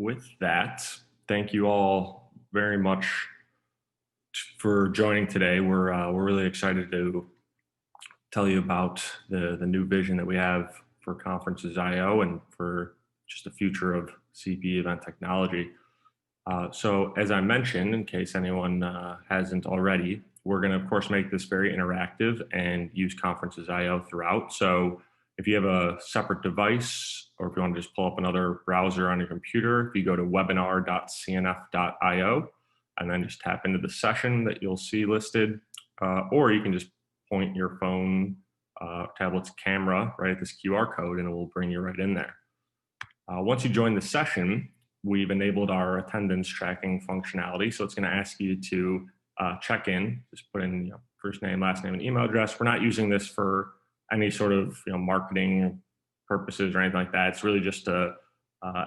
with that, thank you all very much for joining today. We're really excited to tell you about the new vision that we have for Conferences.io and for just the future of CPE event technology. So as I mentioned, in case anyone hasn't already, we're going to, of course, make this very interactive and use Conferences.io throughout. So if you have a separate device, or if you want to just pull up another browser on your computer, if you go to webinar.cnf.io and then just tap into the session that you'll see listed, or you can just point your phone, tablet's camera right at this QR code and it will bring you right in there. Once you join the session, we've enabled our attendance tracking functionality. So it's going to ask you to check in, just put in first name, last name, and email address. We're not using this for any sort of marketing purposes or anything like that. It's really just to,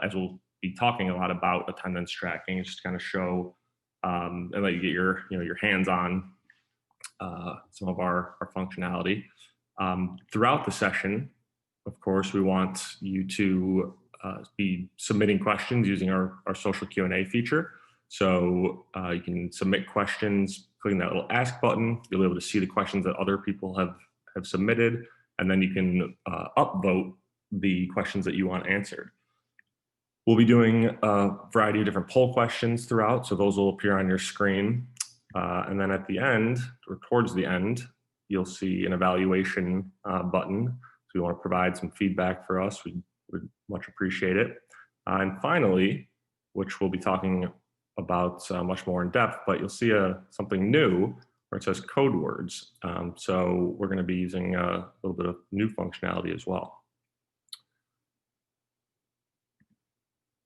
as we'll be talking a lot about attendance tracking, just to kind of show and let you get your your hands on some of our functionality. Throughout the session, of course, we want you to be submitting questions using our social Q&A feature. So you can submit questions, clicking that little ask button. You'll be able to see the questions that other people have submitted, and then you can upvote the questions that you want answered. We'll be doing a variety of different poll questions throughout, so those will appear on your screen. And then at the end, or towards the end, you'll see an evaluation button. So you want to provide some feedback for us. We'd much appreciate it. And finally, which we'll be talking about much more in depth, but you'll see something new where it says code words. So we're going to be using a little bit of new functionality as well.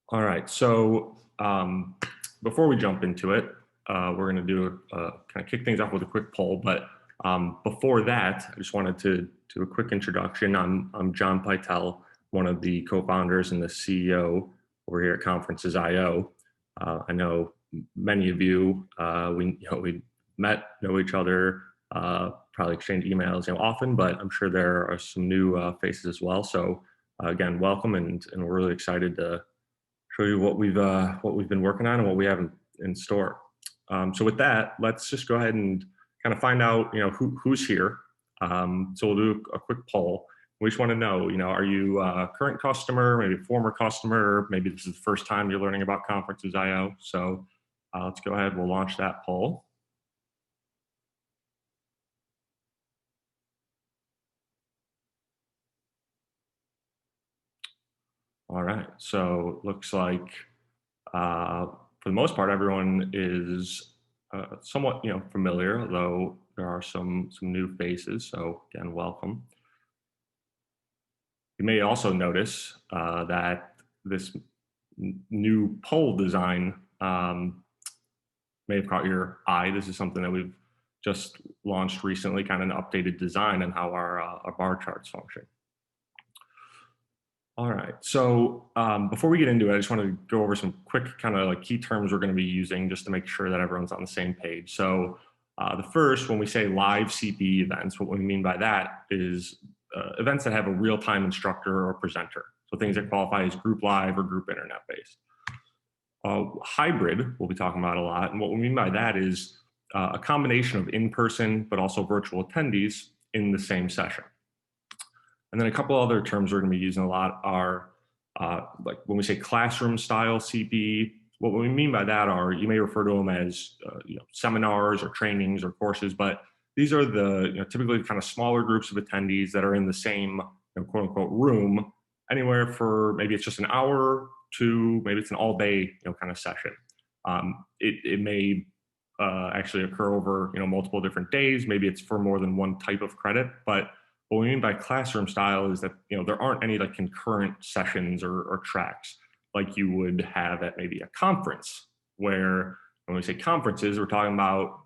All right, so before we jump into it, we're going to do kind of kick things off with a quick poll. But before that, I just wanted to do a quick introduction. I'm John Pytel, one of the co-founders and the CEO over here at Conferences.io. I know many of you, we know each other, probably exchange emails often, but I'm sure there are some new faces as well. So again, welcome, and we're really excited to show you what we've been working on and what we have in store. So with that, let's just go ahead and kind of find out who's here. So we'll do a quick poll. We just want to know, are you a current customer, maybe a former customer, maybe this is the first time you're learning about Conferences.io. So let's go ahead, we'll launch that poll. All right, so looks like for the most part, everyone is somewhat familiar, although there are some new faces. So again, welcome. You may also notice that this new poll design may have caught your eye. This is something that we've just launched recently, kind of an updated design on how our bar charts function. All right, so before we get into it, I just want to go over some quick kind of key terms we're going to be using just to make sure that everyone's on the same page. So the first, when we say live CPE events, what we mean by that is events that have a real-time instructor or presenter. So things that qualify as group live or group internet-based. Hybrid, we'll be talking about a lot. And what we mean by that is a combination of in-person, but also virtual attendees in the same session. And then a couple other terms we're going to be using a lot are like when we say classroom style CPE, what we mean by that are, you may refer to them as seminars or trainings or courses, but these are the typically kind of smaller groups of attendees that are in the same quote unquote room, anywhere for maybe it's just an hour to maybe it's an all day kind of session. It may actually occur over multiple different days. Maybe it's for more than one type of credit, but what we mean by classroom style is that there aren't any concurrent sessions or tracks like you would have at maybe a conference, where when we say conferences, we're talking about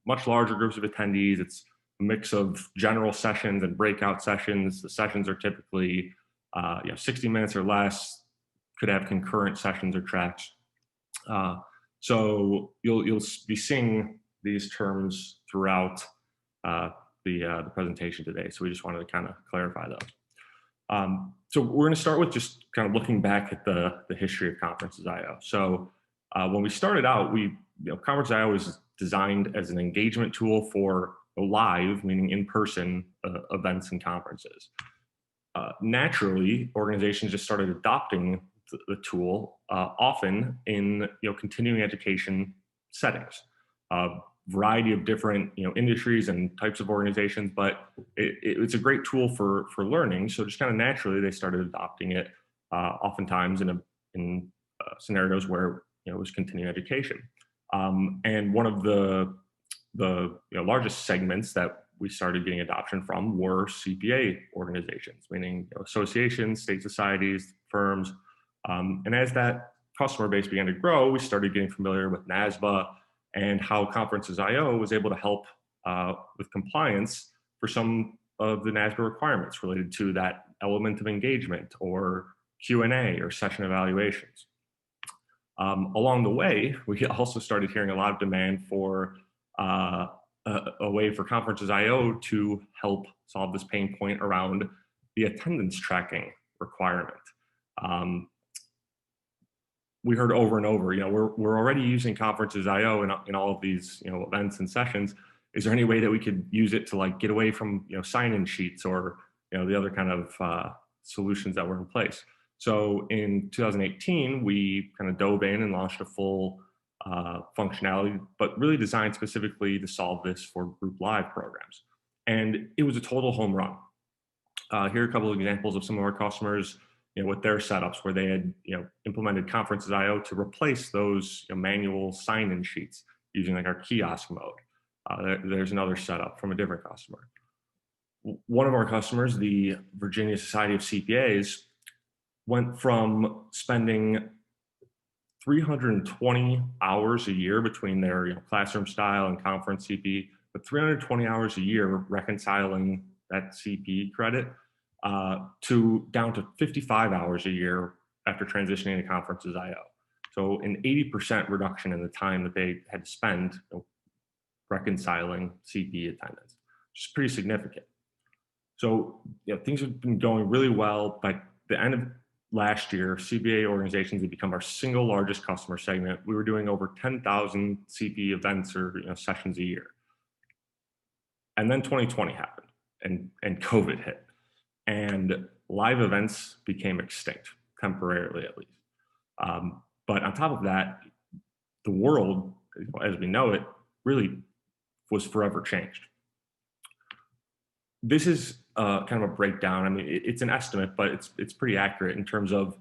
much larger groups of attendees. It's a mix of general sessions and breakout sessions. The sessions are typically 60 minutes or less, could have concurrent sessions or tracks. So you'll be seeing these terms throughout the presentation today. So we just wanted to kind of clarify those. So we're going to start with just kind of looking back at the history of Conferences.io. So when we started out, Conferences.io was designed as an engagement tool for live, meaning in-person events and conferences. Naturally, organizations just started adopting the tool, often in continuing education settings. Variety of different industries and types of organizations, but it's a great tool for learning. So just kind of naturally, they started adopting it, oftentimes in scenarios where it was continuing education. And one of the largest segments that we started getting adoption from were CPA organizations, meaning associations, state societies, firms. And as that customer base began to grow, we started getting familiar with NASBA and how Conferences.io was able to help with compliance for some of the NASBA requirements related to that element of engagement or Q&A or session evaluations. Along the way, we also started hearing a lot of demand for a way for Conferences.io to help solve this pain point around the attendance tracking requirement. We heard over and over, we're already using Conferences.io in all of these events and sessions. Is there any way that we could use it to get away from sign-in sheets or the other kind of solutions that were in place? So in 2018, we kind of dove in and launched a full functionality, but really designed specifically to solve this for group live programs. And it was a total home run. Here are a couple of examples of some of our customers with their setups where they had implemented Conferences.io to replace those manual sign-in sheets using our kiosk mode. There's another setup from a different customer. One of our customers, the Virginia Society of CPAs, went from spending 320 hours a year between their classroom style and conference CPE, but 320 hours a year reconciling that CPE credit down to 55 hours a year after transitioning to Conferences.io. So an 80% reduction in the time that they had to spend reconciling CPE attendance, which is pretty significant. So things have been going really well. By the end of last year, CPA organizations had become our single largest customer segment. We were doing over 10,000 CPE events or sessions a year. And then 2020 happened and COVID hit. And live events became extinct, temporarily at least. But on top of that, the world, as we know it, really was forever changed. This is kind of a breakdown. I mean, it's an estimate, but it's pretty accurate in terms of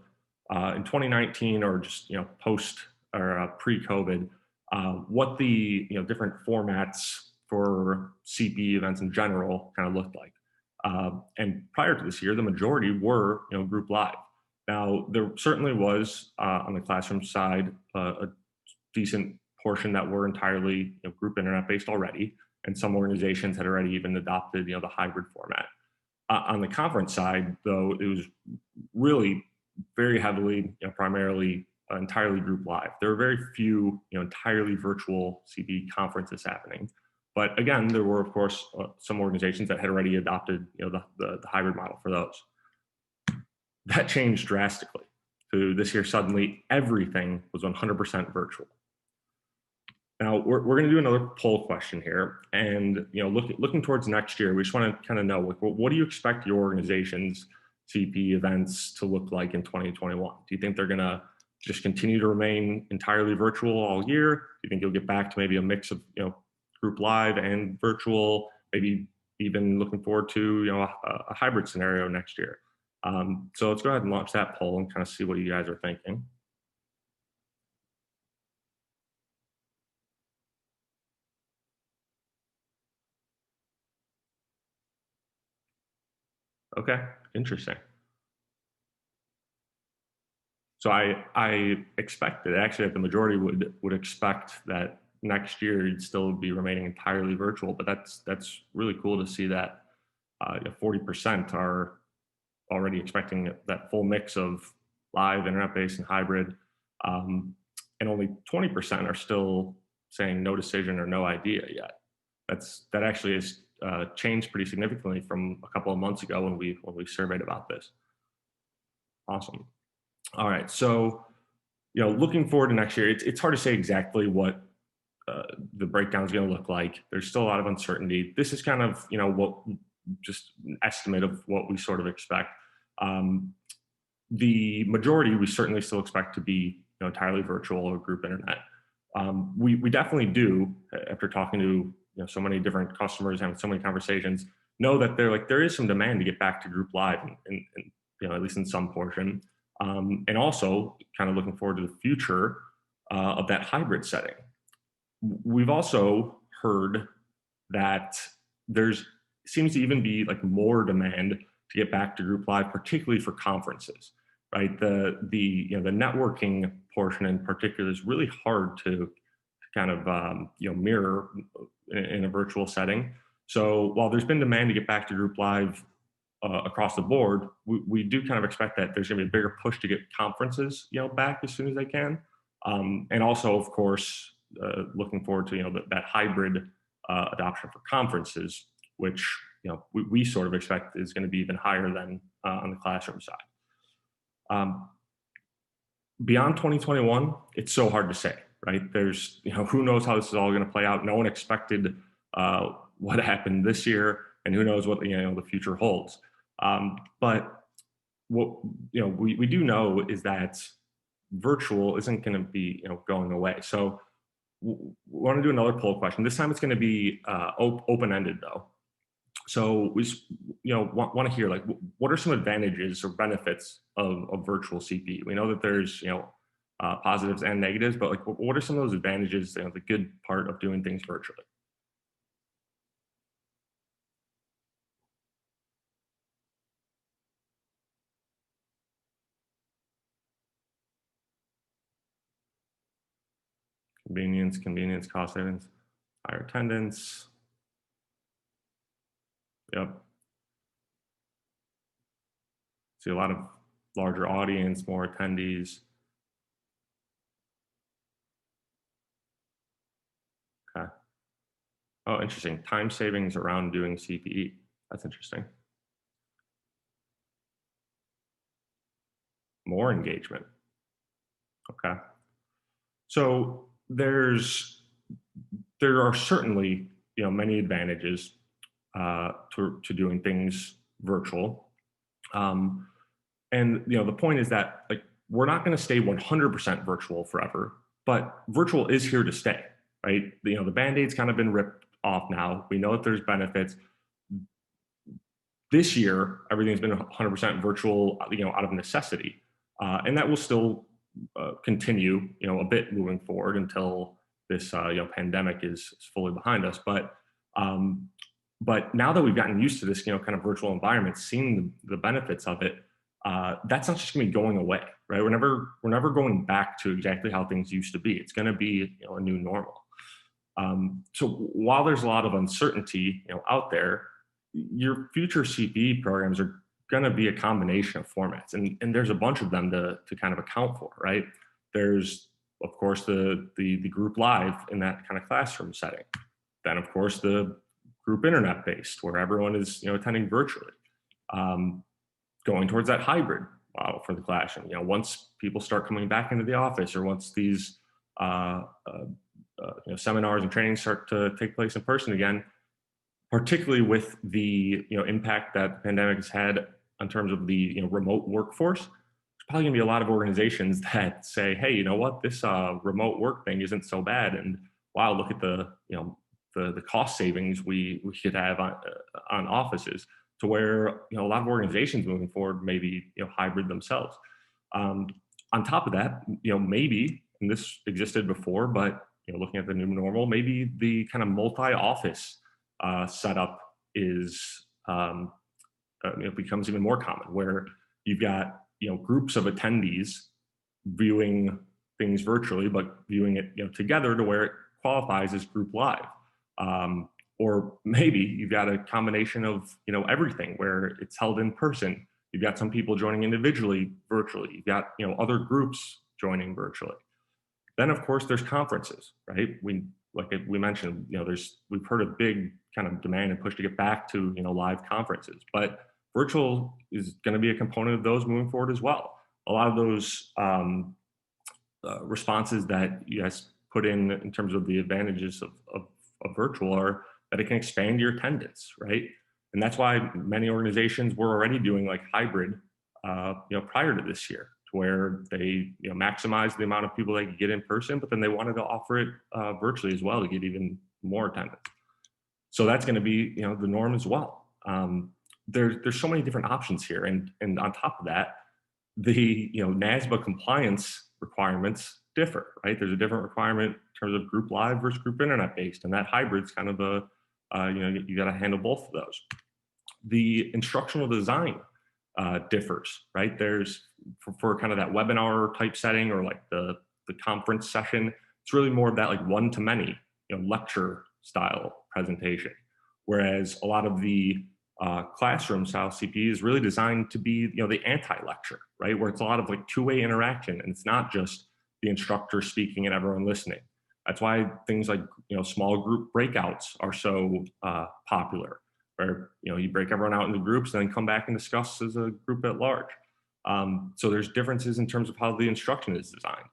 in 2019 or just post or pre-COVID, what the different formats for CPE events in general kind of looked like. And prior to this year, the majority were group live. Now, there certainly was on the classroom side a decent portion that were entirely group internet-based already, and some organizations had already even adopted the hybrid format. On the conference side, though, it was really very heavily, primarily entirely group live. There were very few entirely virtual CPE conferences happening. But again, there were, of course, some organizations that had already adopted the hybrid model for those. That changed drastically. So this year, suddenly, everything was 100% virtual. Now, we're going to do another poll question here. And looking towards next year, we just want to kind of know, what do you expect your organization's CPE events to look like in 2021? Do you think they're going to just continue to remain entirely virtual all year? Do you think you'll get back to maybe a mix of group live and virtual, maybe even looking forward to a hybrid scenario next year? So let's go ahead and launch that poll and kind of see what you guys are thinking. Okay, interesting. So I expected actually that the majority would expect that next year you'd still be remaining entirely virtual, but that's really cool to see that 40% are already expecting that full mix of live, internet-based, and hybrid, and only 20% are still saying no decision or no idea yet. That actually is changed pretty significantly from a couple of months ago when we surveyed about this. Awesome. All right, so looking forward to next year, it's hard to say exactly what the breakdown is going to look like. There's still a lot of uncertainty. This is kind of what just an estimate of what we sort of expect. The majority we certainly still expect to be entirely virtual or group internet. We definitely do, after talking to so many different customers, having so many conversations, know that there is some demand to get back to group live, and at least in some portion, and also kind of looking forward to the future of that hybrid setting. We've also heard that there's seems to even be more demand to get back to group live, particularly for conferences, right? The networking portion in particular is really hard to kind of mirror in a virtual setting. So while there's been demand to get back to group live across the board, we do kind of expect that there's going to be a bigger push to get conferences back as soon as they can, and also of course looking forward to that hybrid adoption for conferences, which we sort of expect is going to be even higher than on the classroom side. Beyond 2021, it's so hard to say, right? There's who knows how this is all going to play out. No one expected what happened this year, and who knows what the future holds. But what we do know is that virtual isn't going to be going away. So we want to do another poll question. This time it's going to be open-ended though. So we want to hear what are some advantages or benefits of virtual CPE? We know that there's positives and negatives, but what are some of those advantages? The good part of doing things virtually. Convenience, cost savings, higher attendance. Yep. See a lot of larger audience, more attendees. Okay. Oh, interesting. Time savings around doing CPE. That's interesting. More engagement. Okay. So there are certainly many advantages to doing things virtual, and the point is that we're not going to stay 100% virtual forever, but virtual is here to stay, right? The Band-Aid's kind of been ripped off now. We know that there's benefits. This year, everything's been 100% virtual, out of necessity, and that will still continue, a bit moving forward until this, pandemic is fully behind us. But now that we've gotten used to this, kind of virtual environment, seeing the benefits of it, that's not just going to be going away, right? We're never going back to exactly how things used to be. It's going to be a new normal. So while there's a lot of uncertainty, out there, your future CPE programs are going to be a combination of formats, and there's a bunch of them to kind of account for, right? There's of course the group live in that kind of classroom setting. Then of course the group internet based where everyone is attending virtually, going towards that hybrid model for the classroom. Once people start coming back into the office, or once these seminars and trainings start to take place in person again, particularly with the impact that the pandemic has had in terms of the remote workforce, there's probably going to be a lot of organizations that say, hey, you know what, this remote work thing isn't so bad, and wow, look at the cost savings we could have on offices, to where a lot of organizations moving forward maybe hybrid themselves. On top of that, maybe, and this existed before, but looking at the new normal, maybe the kind of multi-office setup is becomes even more common, where you've got groups of attendees viewing things virtually, but viewing it together to where it qualifies as group live. Or maybe you've got a combination of everything, where it's held in person. You've got some people joining individually virtually. You've got other groups joining virtually. Then of course there's conferences, right? We like we mentioned, we've heard a big kind of demand and push to get back to, live conferences, but virtual is going to be a component of those moving forward as well. A lot of those responses that you guys put in terms of the advantages of virtual are that it can expand your attendance, right? And that's why many organizations were already doing like hybrid, prior to this year, to where they maximize the amount of people they could get in person, but then they wanted to offer it virtually as well to get even more attendance. So that's going to be the norm as well. There's so many different options here, and on top of that, the NASBA compliance requirements differ, right? There's a different requirement in terms of group live versus group internet based, and that hybrid's kind of a you got to handle both of those. The instructional design differs, right? There's for kind of that webinar type setting or like the conference session, it's really more of that like one-to-many lecture style presentation, whereas a lot of the classroom style CPE is really designed to be the anti-lecture, right? Where it's a lot of like two-way interaction, and it's not just the instructor speaking and everyone listening. That's why things like small group breakouts are so popular, where you break everyone out into groups and then come back and discuss as a group at large. So there's differences in terms of how the instruction is designed.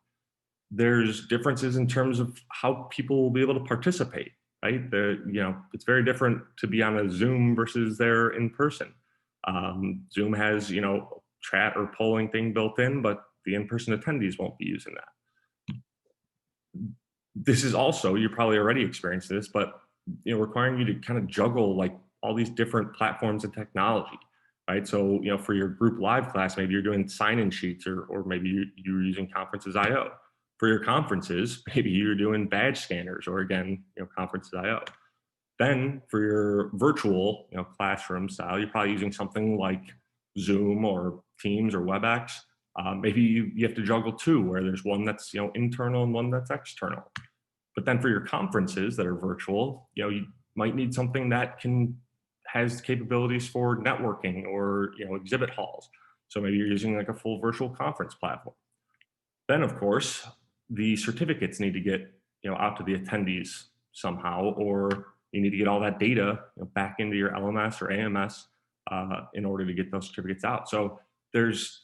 There's differences in terms of how people will be able to participate, right? It's very different to be on a Zoom versus there in person. Zoom has chat or polling thing built in, but the in-person attendees won't be using that. This is also, you're probably already experienced this, but requiring you to kind of juggle like all these different platforms and technology, right? So for your group live class, maybe you're doing sign-in sheets, or maybe you're using Conferences.io. For your conferences, maybe you're doing badge scanners, or again, Conferences.io. Then for your virtual classroom style, you're probably using something like Zoom or Teams or WebEx. Maybe you have to juggle two, where there's one that's internal and one that's external. But then for your conferences that are virtual, you might need something that has capabilities for networking or exhibit halls. So maybe you're using like a full virtual conference platform. Then of course the certificates need to get out to the attendees somehow, or you need to get all that data back into your LMS or AMS in order to get those certificates out. So there's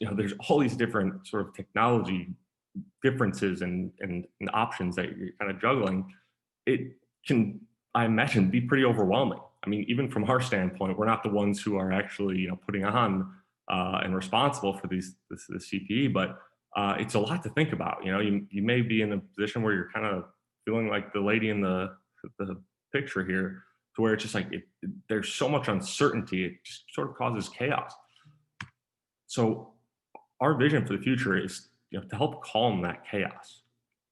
all these different sort of technology differences and options that you're kind of juggling. It can, I imagine, be pretty overwhelming. I mean, even from our standpoint, we're not the ones who are actually putting on and responsible for the CPE, but it's a lot to think about. You may be in a position where you're kind of feeling like the lady in the picture here, to where it's just like there's so much uncertainty, it just sort of causes chaos. So our vision for the future is to help calm that chaos,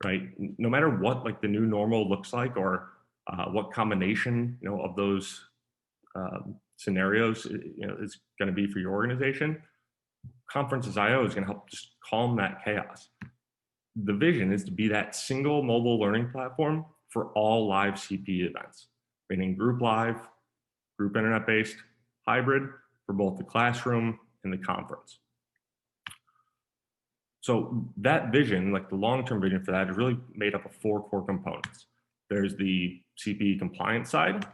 right? No matter what like the new normal looks like, or what combination of those scenarios is going to be for your organization, Conferences.io is going to help just calm that chaos. The vision is to be that single mobile learning platform for all live CPE events, meaning group live, group internet-based, hybrid for both the classroom and the conference. So that vision, like the long-term vision for that, is really made up of 4 core components. There's the CPE compliance side.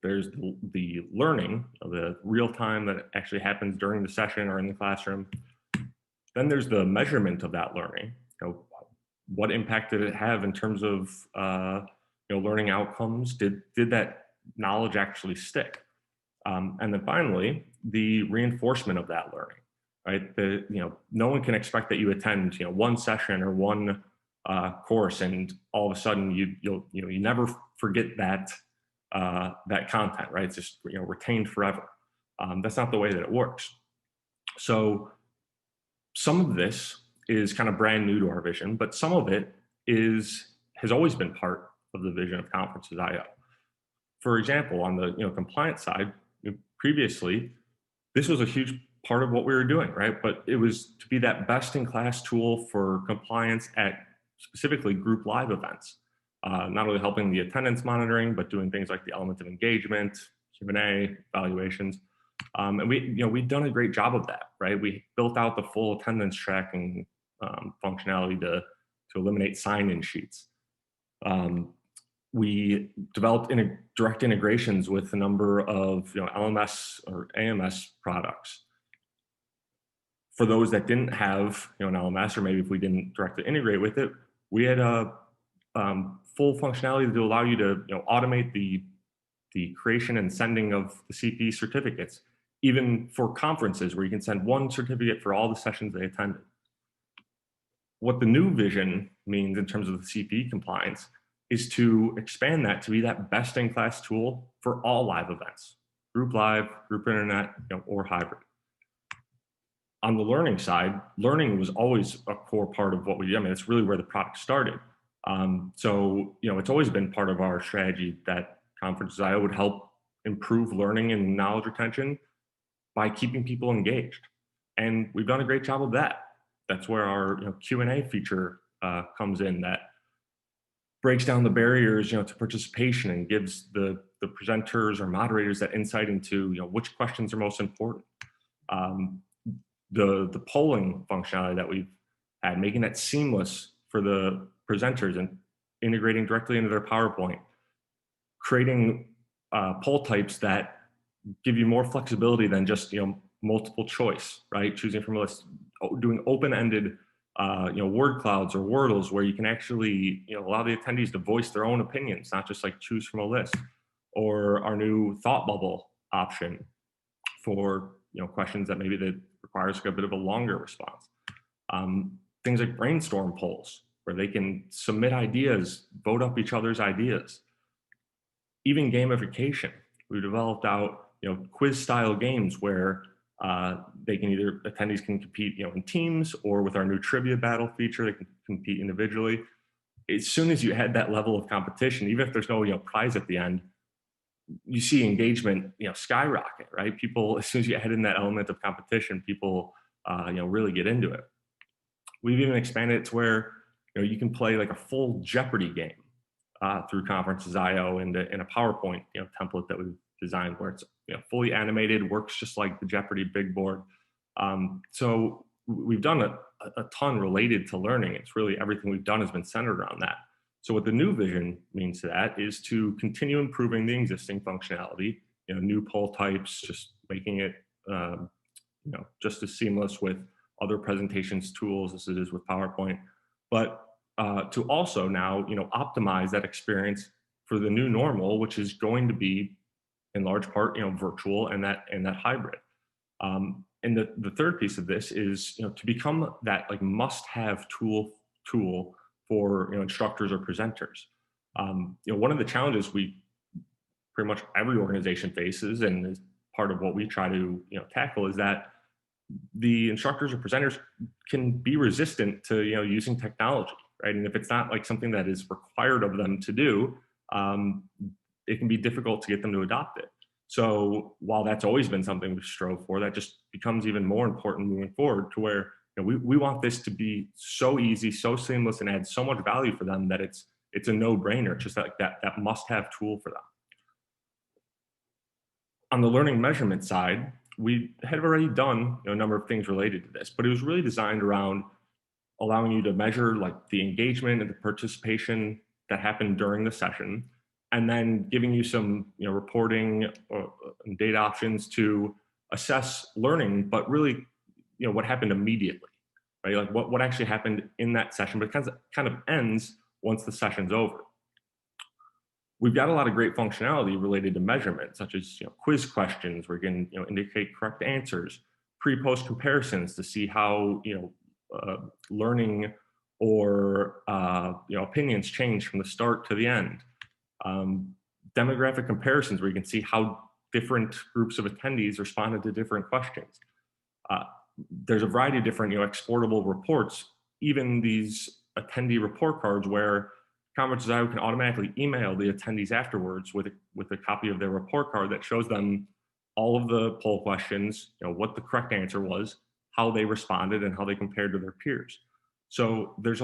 There's the learning, the real time that actually happens during the session or in the classroom. Then there's the measurement of that learning. What impact did it have in terms of learning outcomes? Did that knowledge actually stick? And then finally, the reinforcement of that learning. Right, no one can expect that you attend one session or one course and all of a sudden you never forget that content, right? It's just retained forever. That's not the way that it works. So some of this is kind of brand new to our vision, but some of it has always been part of the vision of Conferences.io. For example, on the compliance side, previously this was a huge part of what we were doing, right? But it was to be that best-in-class tool for compliance at specifically group live events, not only helping the attendance monitoring, but doing things like the element of engagement, Q&A, evaluations. And we'd done a great job of that, right? We built out the full attendance tracking functionality to eliminate sign-in sheets. We developed direct integrations with a number of LMS or AMS products. For those that didn't have an LMS, or maybe if we didn't directly integrate with it, we had a full functionality to allow you to automate the creation and sending of the CPE certificates, even for conferences where you can send one certificate for all the sessions they attended. What the new vision means in terms of the CPE compliance is to expand that to be that best-in-class tool for all live events, group live, group internet, or hybrid. On the learning side, learning was always a core part of what we do. I mean, it's really where the product started. So, it's always been part of our strategy that Conferences.io would help improve learning and knowledge retention by keeping people engaged. And we've done a great job of that. That's where our Q&A feature comes in, that breaks down the barriers to participation and gives the presenters or moderators that insight into which questions are most important. The polling functionality that we've had, making that seamless for the presenters and integrating directly into their PowerPoint, creating poll types that give you more flexibility than just multiple choice, right? Choosing from a list, doing open-ended word clouds or wordles where you can actually allow the attendees to voice their own opinions, not just like choose from a list. Or our new thought bubble option for questions that maybe that requires a bit of a longer response. Things like brainstorm polls where they can submit ideas, vote up each other's ideas. Even gamification. We developed out quiz style games where they can attendees can compete in teams, or with our new trivia battle feature, they can compete individually. As soon as you had that level of competition, even if there's no prize at the end, you see engagement skyrocket, right? People, as soon as you add in that element of competition, people really get into it. We've even expanded it to where you can play like a full Jeopardy game through Conferences.io in a PowerPoint template that we've designed, where it's fully animated, works just like the Jeopardy big board. So we've done a ton related to learning. It's really everything we've done has been centered around that. So what the new vision means to that is to continue improving the existing functionality, new poll types, just making it just as seamless with other presentations tools as it is with PowerPoint, but to also now optimize that experience for the new normal, which is going to be in large part virtual and that hybrid. And the third piece of this is to become that like must-have tool for instructors or presenters. One of the challenges pretty much every organization faces, and is part of what we try to tackle, is that the instructors or presenters can be resistant to using technology, right? And if it's not like something that is required of them to do, it can be difficult to get them to adopt it. So while that's always been something we strove for, that just becomes even more important moving forward, to where we want this to be so easy, so seamless, and add so much value for them that it's a no-brainer. It's just like that must-have tool for them. On the learning measurement side, we had already done a number of things related to this, but it was really designed around allowing you to measure like the engagement and the participation that happened during the session, and then giving you some reporting and data options to assess learning, but really what happened immediately, right? Like what actually happened in that session, but it kind of ends once the session's over. We've got a lot of great functionality related to measurement, such as quiz questions where you can indicate correct answers, pre-post comparisons to see how learning or opinions change from the start to the end. Demographic comparisons where you can see how different groups of attendees responded to different questions. There's a variety of different exportable reports, even these attendee report cards where Conferences.io can automatically email the attendees afterwards with a copy of their report card that shows them all of the poll questions, what the correct answer was, how they responded, and how they compared to their peers. So there's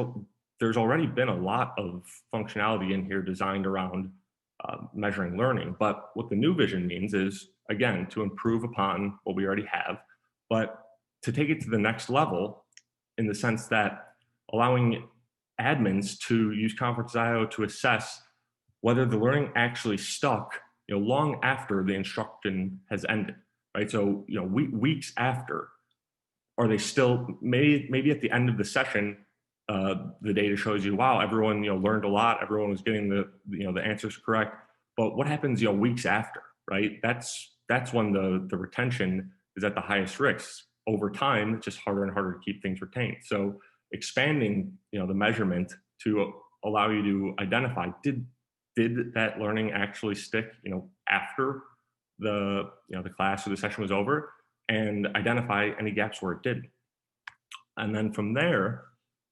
already been a lot of functionality in here designed around measuring learning. But what the new vision means is, again, to improve upon what we already have, but to take it to the next level, in the sense that allowing admins to use Conferences.io to assess whether the learning actually stuck, long after the instruction has ended, right? So, weeks after, are they still, maybe at the end of the session, the data shows you, wow, everyone, learned a lot, everyone was getting the answers correct. But what happens, weeks after, right? That's when the retention is at the highest risk. Over time, it's just harder and harder to keep things retained. So expanding, the measurement to allow you to identify, did that learning actually stick, after the class or the session was over, and identify any gaps where it didn't. And then from there,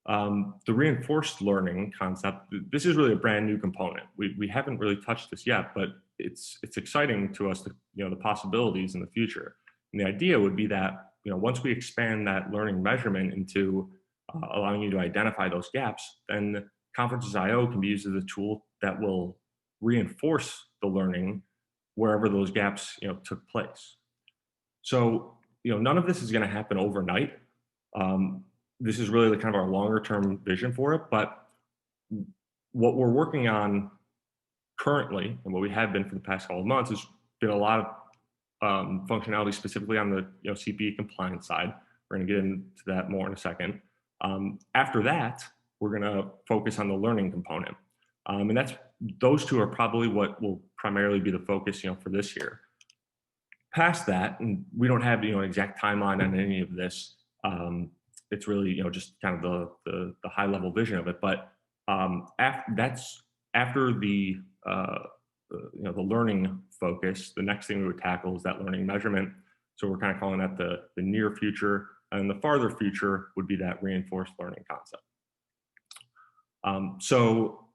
the reinforced learning concept, this is really a brand new component. We haven't really touched this yet, but it's exciting to us, the possibilities in the future. And the idea would be that, once we expand that learning measurement into allowing you to identify those gaps, then Conferences.io can be used as a tool that will reinforce the learning wherever those gaps, took place. So, none of this is going to happen overnight. This is really the kind of our longer term vision for it. But what we're working on currently, and what we have been for the past couple of months, has been a lot of functionality specifically on the CPE compliance side. We're going to get into that more in a second. After that, we're going to focus on the learning component, and those two are probably what will primarily be the focus, for this year. Past that, and we don't have an exact timeline on any of this. It's really just kind of the high level vision of it. But after the learning focus, the next thing we would tackle is that learning measurement. So we're kind of calling that the near future, and the farther future would be that reinforced learning concept. So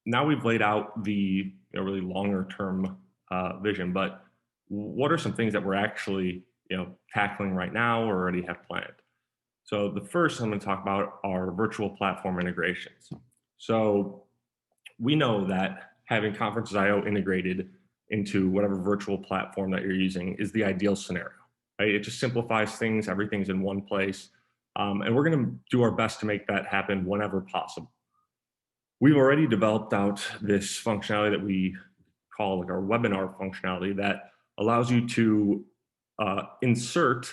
now we've laid out the really longer term vision, but what are some things that we're actually tackling right now or already have planned? So the first I'm going to talk about are virtual platform integrations. So we know that having Conferences.io integrated into whatever virtual platform that you're using is the ideal scenario, right? It just simplifies things, everything's in one place. And we're going to do our best to make that happen whenever possible. We've already developed out this functionality that we call like our webinar functionality that allows you to insert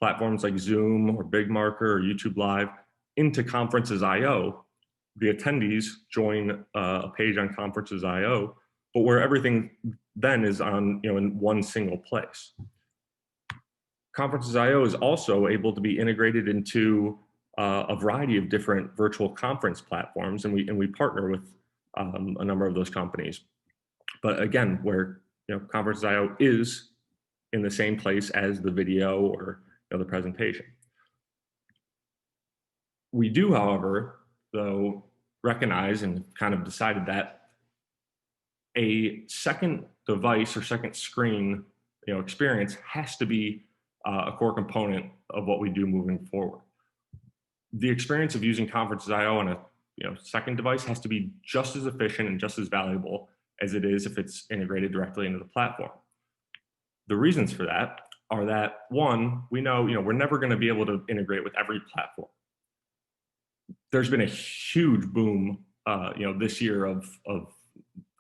platforms like Zoom or BigMarker or YouTube Live into Conferences.io. The attendees join a page on Conferences.io, but where everything then is on in one single place. Conferences.io is also able to be integrated into a variety of different virtual conference platforms, and we partner with a number of those companies. But again, where Conferences.io is in the same place as the video or the presentation. We do, however, though, recognize and kind of decided that a second device or second screen experience has to be a core component of what we do moving forward. The experience of using Conferences.io on a second device has to be just as efficient and just as valuable as it is if it's integrated directly into the platform. The reasons for that are that, one, we know we're never going to be able to integrate with every platform. There's been a huge boom this year of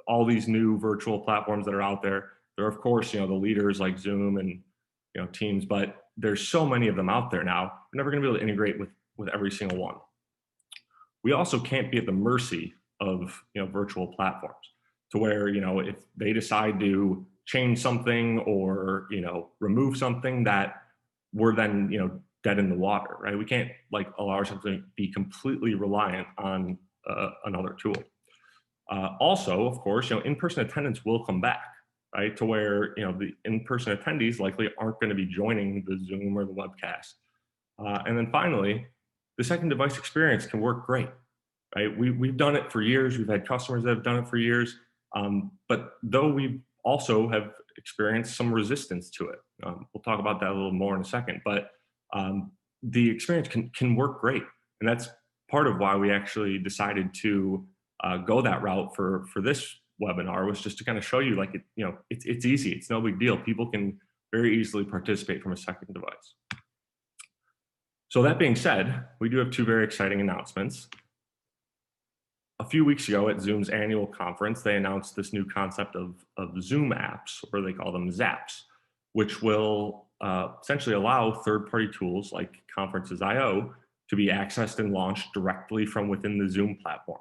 all these new virtual platforms that are out there. There are, of course, the leaders like Zoom and Teams, but there's so many of them out there now. We're never going to be able to integrate with every single one. We also can't be at the mercy of virtual platforms to where if they decide to change something or remove something, that we're then dead in the water, right? We can't allow ourselves to be completely reliant on another tool. Also, of course, in-person attendance will come back, right? To where the in-person attendees likely aren't going to be joining the Zoom or the webcast. And then finally, the second device experience can work great, right? We've done it for years. We've had customers that have done it for years. But though we also have experienced some resistance to it, we'll talk about that a little more in a second. But the experience can work great, and that's part of why we actually decided to go that route for this webinar, was just to kind of show you it's easy, it's no big deal. People can very easily participate from a second device. So that being said, we do have two very exciting announcements. A few weeks ago at Zoom's annual conference, they announced this new concept of Zoom apps, or they call them Zaps, which will essentially allow third-party tools like Conferences.io to be accessed and launched directly from within the Zoom platform.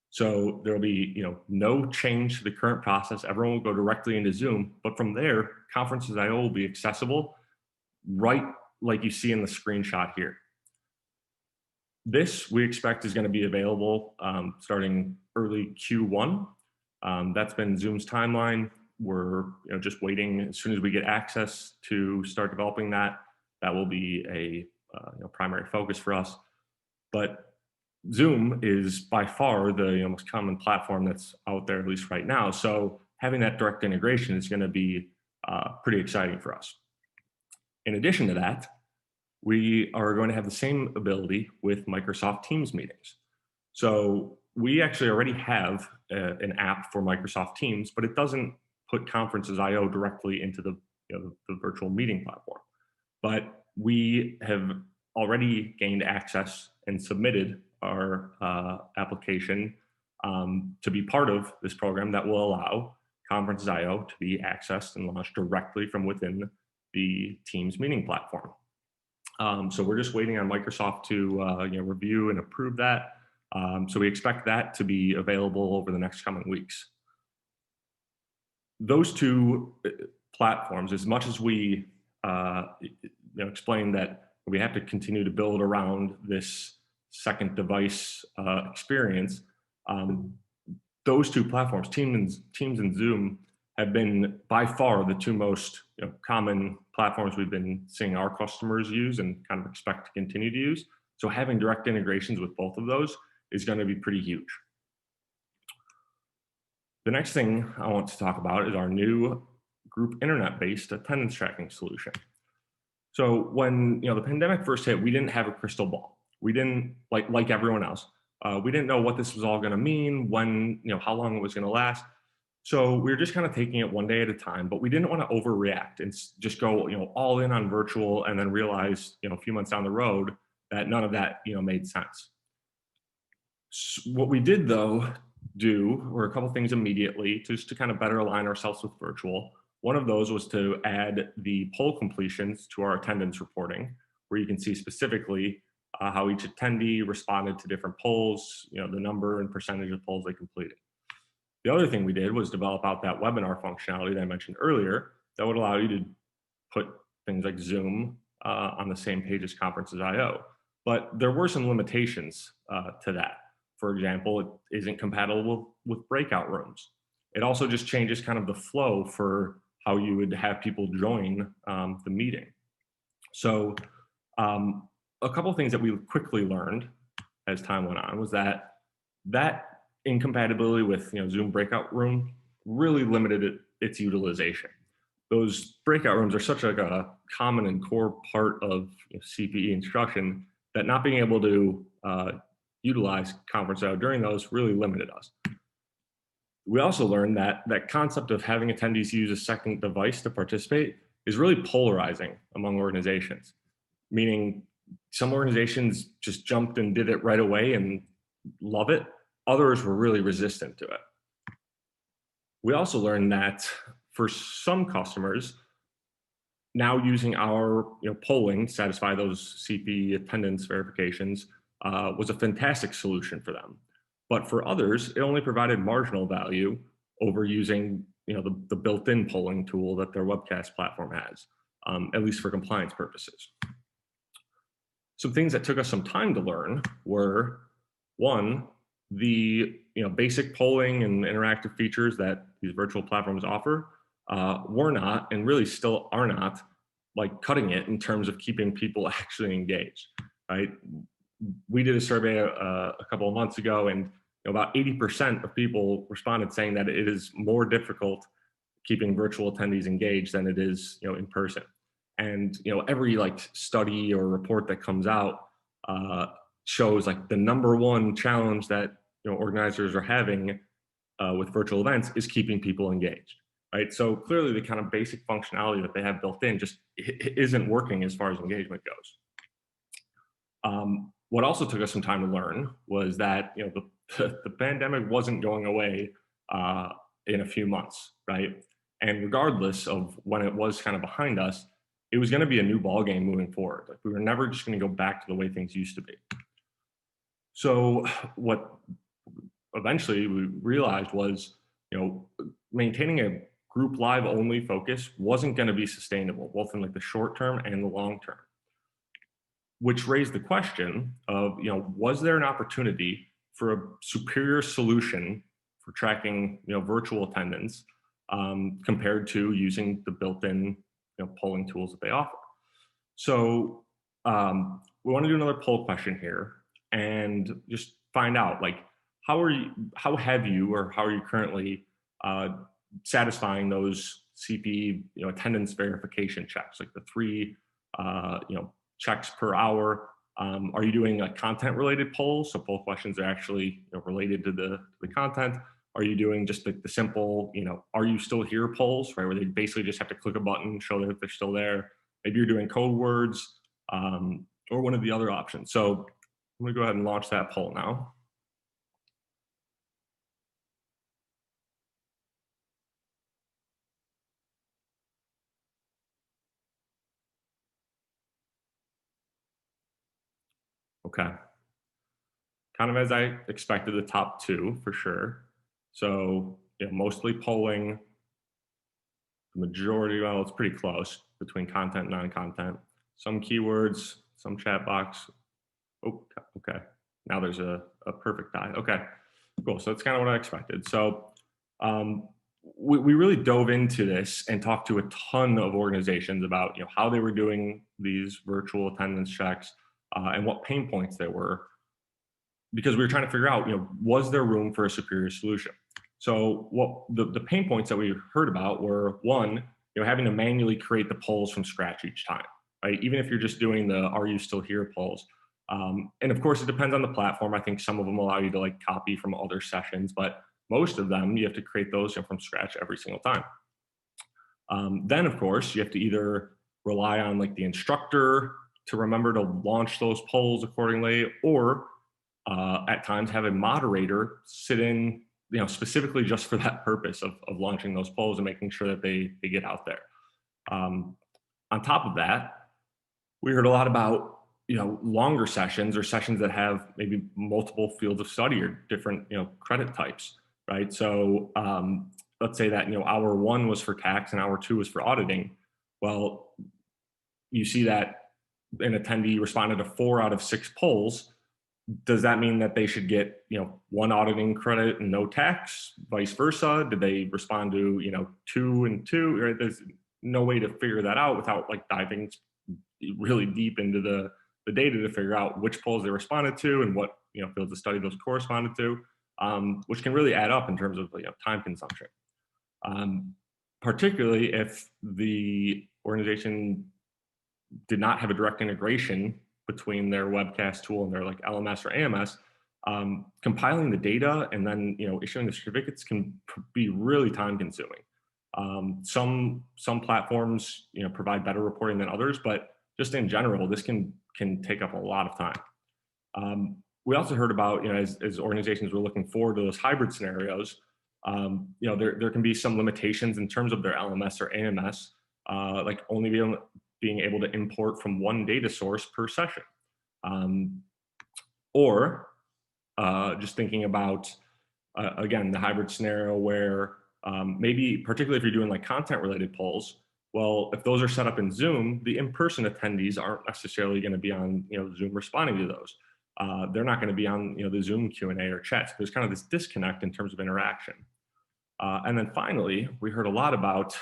So there'll be no change to the current process. Everyone will go directly into Zoom, but from there, Conferences.io will be accessible right like you see in the screenshot here. This we expect is going to be available starting early Q1. That's been Zoom's timeline. We're just waiting. As soon as we get access to start developing that, that will be a primary focus for us. But Zoom is by far the most common platform that's out there, at least right now. So having that direct integration is going to be pretty exciting for us. In addition to that, we are going to have the same ability with Microsoft Teams meetings. So we actually already have an app for Microsoft Teams, but it doesn't put Conferences.io directly into the virtual meeting platform. But we have already gained access and submitted our application to be part of this program that will allow Conferences.io to be accessed and launched directly from within the Teams meeting platform. So we're just waiting on Microsoft to review and approve that. So we expect that to be available over the next coming weeks. Those two platforms, as much as we explain that we have to continue to build around this second device experience, those two platforms, Teams and Zoom, have been by far the two most common platforms we've been seeing our customers use and kind of expect to continue to use. So having direct integrations with both of those is going to be pretty huge. The next thing I want to talk about is our new group internet-based attendance tracking solution. So when the pandemic first hit, we didn't have a crystal ball. We didn't, like everyone else, we didn't know what this was all going to mean, when, how long it was going to last. So we were just kind of taking it one day at a time, but we didn't want to overreact and just go, all in on virtual and then realize, a few months down the road that none of that, made sense. So what we did though were a couple things immediately just to kind of better align ourselves with virtual. One of those was to add the poll completions to our attendance reporting, where you can see specifically how each attendee responded to different polls, the number and percentage of polls they completed. The other thing we did was develop out that webinar functionality that I mentioned earlier that would allow you to put things like Zoom on the same page as Conferences.io. But there were some limitations to that. For example, it isn't compatible with breakout rooms. It also just changes kind of the flow for how you would have people join the meeting. So a couple of things that we quickly learned as time went on was that incompatibility with Zoom breakout room really limited its utilization. Those breakout rooms are such a common and core part of CPE instruction that not being able to utilize Conference.io during those really limited us. We also learned that that concept of having attendees use a second device to participate is really polarizing among organizations, meaning some organizations just jumped and did it right away and love it. Others were really resistant to it. We also learned that for some customers, now using our polling to satisfy those CPE attendance verifications was a fantastic solution for them. But for others, it only provided marginal value over using the built-in polling tool that their webcast platform has, at least for compliance purposes. Some things that took us some time to learn were, one, the basic polling and interactive features that these virtual platforms offer were not, and really still are not, cutting it in terms of keeping people actually engaged, right? We did a survey a couple of months ago, and about 80% of people responded saying that it is more difficult keeping virtual attendees engaged than it is in person. And every study or report that comes out shows the #1 challenge that organizers are having with virtual events is keeping people engaged, right? So clearly the kind of basic functionality that they have built in just isn't working as far as engagement goes. What also took us some time to learn was that the pandemic wasn't going away uh, in a few months, right? And regardless of when it was kind of behind us, it was going to be a new ball game moving forward. Like we were never just going to go back to the way things used to be. So what eventually we realized was, maintaining a group live only focus wasn't going to be sustainable, both in like the short term and the long term, which raised the question of, was there an opportunity for a superior solution for tracking, virtual attendance compared to using the built-in, polling tools that they offer? So we want to do another poll question here and just find out, like, how have you, or how are you currently uh, satisfying those CPE, attendance verification checks, like the three, checks per hour. Are you doing like content related polls? So poll questions are actually, related to the content. Are you doing just like the simple, are you still here polls, right? Where they basically just have to click a button, show that they're still there. Maybe you're doing code words, or one of the other options. So I'm gonna go ahead and launch that poll now. Okay, kind of as I expected, the top two for sure. So mostly polling, the majority, well, it's pretty close between content and non-content. Some keywords, some chat box. Oh, okay. Now there's a perfect tie. Okay, cool. So that's kind of what I expected. So we really dove into this and talked to a ton of organizations about how they were doing these virtual attendance checks and what pain points there were, because we were trying to figure out, was there room for a superior solution? So what the pain points that we heard about were, one, having to manually create the polls from scratch each time, right? Even if you're just doing the "Are you still here?" polls. And of course, it depends on the platform. I think some of them allow you to like copy from other sessions, but most of them you have to create those from scratch every single time. Then, of course, you have to either rely on like the instructor to remember to launch those polls accordingly, or at times have a moderator sit in, specifically just for that purpose of launching those polls and making sure that they get out there. On top of that, we heard a lot about longer sessions, or sessions that have maybe multiple fields of study or different credit types, right? So let's say that hour one was for tax and hour two was for auditing. Well, you see that an attendee responded to 4 out of 6 polls. Does that mean that they should get one auditing credit and no tax? Vice versa? Did they respond to 2 and 2? Right? There's no way to figure that out without like diving really deep into the data to figure out which polls they responded to and what fields of study those corresponded to, which can really add up in terms of time consumption. Particularly if the organization did not have a direct integration between their webcast tool and their like LMS or AMS, compiling the data and then issuing the certificates can be really time consuming. Some platforms provide better reporting than others, but just in general, this can take up a lot of time. We also heard about as organizations were looking forward to those hybrid scenarios, there can be some limitations in terms of their LMS or AMS, like only being able to import from one data source per session. Or just thinking about, again, the hybrid scenario where maybe, particularly if you're doing like content related polls, well, if those are set up in Zoom, the in-person attendees aren't necessarily going to be on Zoom responding to those. They're not going to be on the Zoom Q&A or chat. So there's kind of this disconnect in terms of interaction. And then finally, we heard a lot about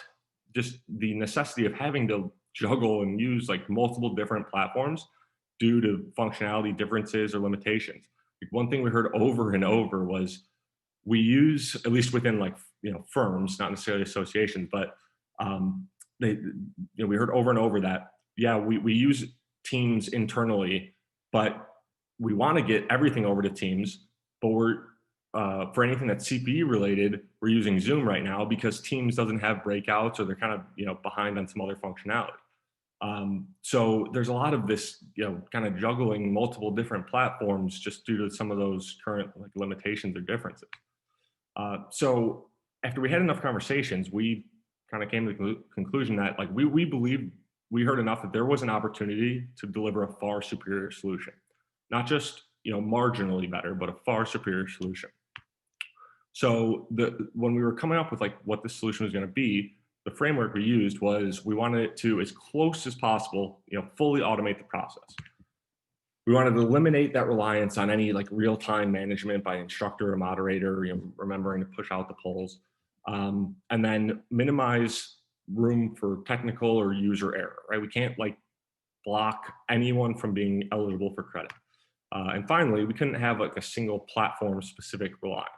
just the necessity of having to juggle and use like multiple different platforms due to functionality differences or limitations. Like one thing we heard over and over was, we use, at least within like firms, not necessarily associations, but we heard over and over that we use Teams internally, but we want to get everything over to Teams, but we're for anything that's CPE related, we're using Zoom right now because Teams doesn't have breakouts, or they're kind of behind on some other functionality. So there's a lot of this, kind of juggling multiple different platforms just due to some of those current like limitations or differences. So after we had enough conversations, we kind of came to the conclusion that like we believe we heard enough that there was an opportunity to deliver a far superior solution, not just marginally better, but a far superior solution. So when we were coming up with like what the solution was going to be, the framework we used was we wanted it to, as close as possible, fully automate the process. We wanted to eliminate that reliance on any like real-time management by instructor or moderator, remembering to push out the polls, and then minimize room for technical or user error, right? We can't like block anyone from being eligible for credit. And finally, we couldn't have like a single platform specific reliance.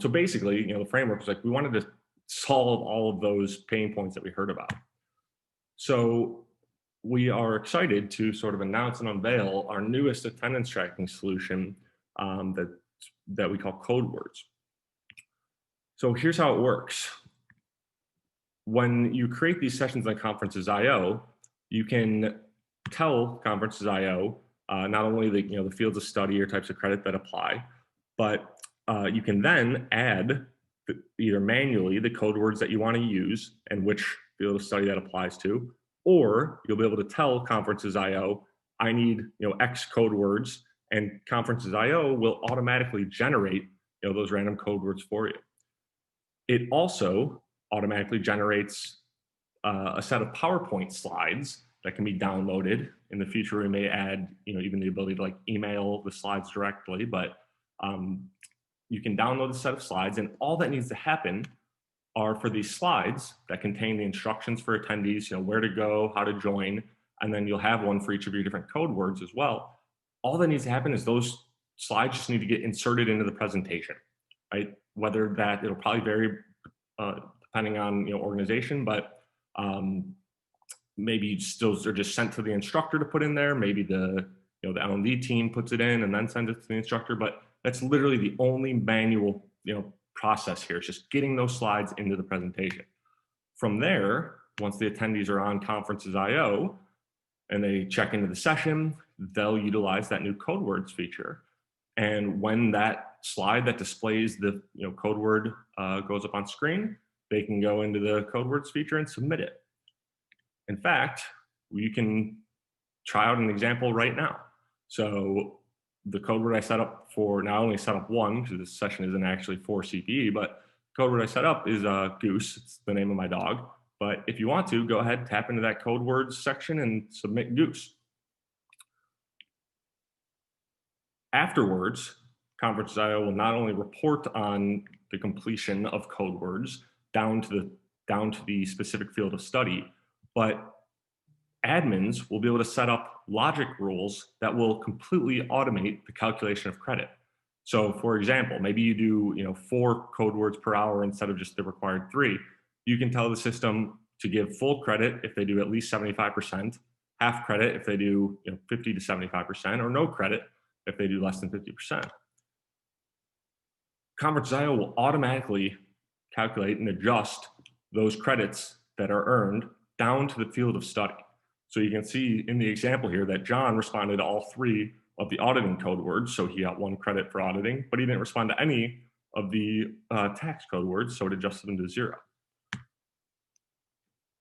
So basically, the framework was like, we wanted to solve all of those pain points that we heard about. So we are excited to sort of announce and unveil our newest attendance tracking solution that we call CodeWords. So here's how it works. When you create these sessions on Conferences.io, you can tell Conferences.io not only the fields of study or types of credit that apply, but you can then add either manually the code words that you want to use and which field of study that applies to, or you'll be able to tell Conferences.io, I need X code words, and Conferences.io will automatically generate those random code words for you. It also automatically generates a set of PowerPoint slides that can be downloaded. In the future, we may add even the ability to like email the slides directly, but you can download a set of slides, and all that needs to happen are for these slides that contain the instructions for attendees, where to go, how to join, and then you'll have one for each of your different code words as well. All that needs to happen is those slides just need to get inserted into the presentation, right? Whether that, it'll probably vary depending on organization, but maybe those are just sent to the instructor to put in there. Maybe the the L&D team puts it in and then sends it to the instructor, but that's literally the only manual process here. It's just getting those slides into the presentation. From there, once the attendees are on Conferences.io and they check into the session, they'll utilize that new code words feature. And when that slide that displays the code word goes up on screen, they can go into the code words feature and submit it. In fact, you can try out an example right now. So the code word I set up for, now I only set up one because this session isn't actually for CPE, but the code word I set up is Goose. It's the name of my dog. But if you want to, go ahead, tap into that code words section and submit Goose. Afterwards, Conferences.io will not only report on the completion of code words down to the specific field of study, but admins will be able to set up logic rules that will completely automate the calculation of credit. So for example, maybe you do 4 code words per hour instead of just the required 3. You can tell the system to give full credit if they do at least 75%, half credit if they do 50 to 75%, or no credit if they do less than 50%. Conferences.io will automatically calculate and adjust those credits that are earned down to the field of study. So you can see in the example here that John responded to all 3 of the auditing code words, so he got 1 credit for auditing, but he didn't respond to any of the tax code words, so it adjusted them to 0.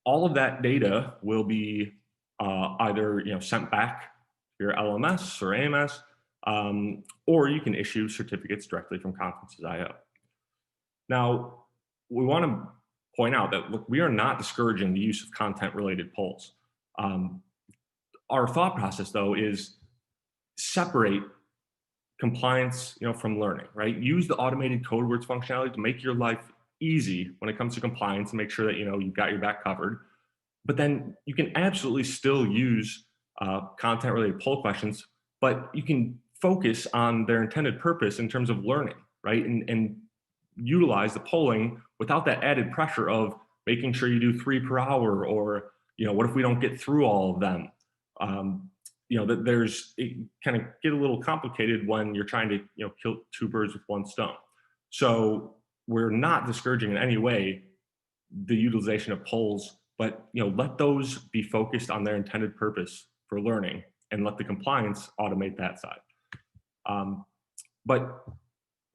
All of that data will be either sent back to your LMS or AMS, or you can issue certificates directly from Conferences.io. Now, we want to point out that look, we are not discouraging the use of content-related polls. Our thought process, though, is separate compliance, from learning, right? Use the automated code words functionality to make your life easy when it comes to compliance and make sure that you've got your back covered. But then you can absolutely still use content-related poll questions, but you can focus on their intended purpose in terms of learning, right? And utilize the polling without that added pressure of making sure you do 3 per hour, or what if we don't get through all of them? That it kind of get a little complicated when you're trying to kill 2 birds with 1 stone. So we're not discouraging in any way the utilization of polls but let those be focused on their intended purpose for learning, and let the compliance automate that side. But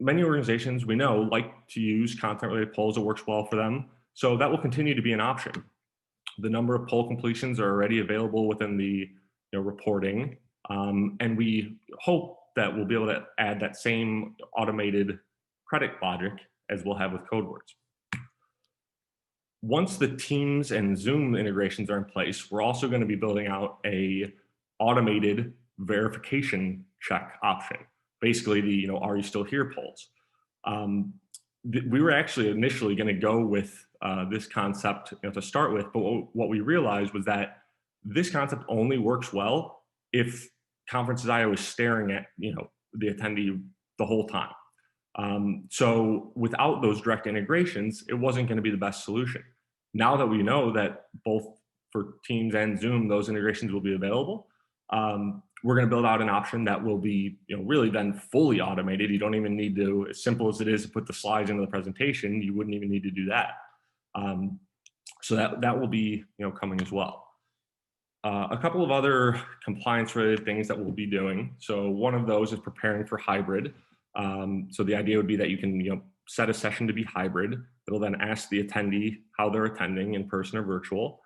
many organizations we know like to use content-related polls. It works well for them, so that will continue to be an option. The number of poll completions are already available within the reporting, and we hope that we'll be able to add that same automated credit logic as we'll have with CodeWords. Once the Teams and Zoom integrations are in place, we're also going to be building out a automated verification check option. Basically, the "Are you still here?" polls. We were actually initially going to go with this concept to start with, but what we realized was that this concept only works well if Conferences.io is staring at the attendee the whole time. So without those direct integrations, it wasn't going to be the best solution. Now that we know that both for Teams and Zoom, those integrations will be available, we're going to build out an option that will be really then fully automated. You don't even need to, as simple as it is to put the slides into the presentation, you wouldn't even need to do that. So that will be coming as well. A couple of other compliance-related things that we'll be doing. So one of those is preparing for hybrid. So the idea would be that you can set a session to be hybrid. It'll then ask the attendee how they're attending, in person or virtual.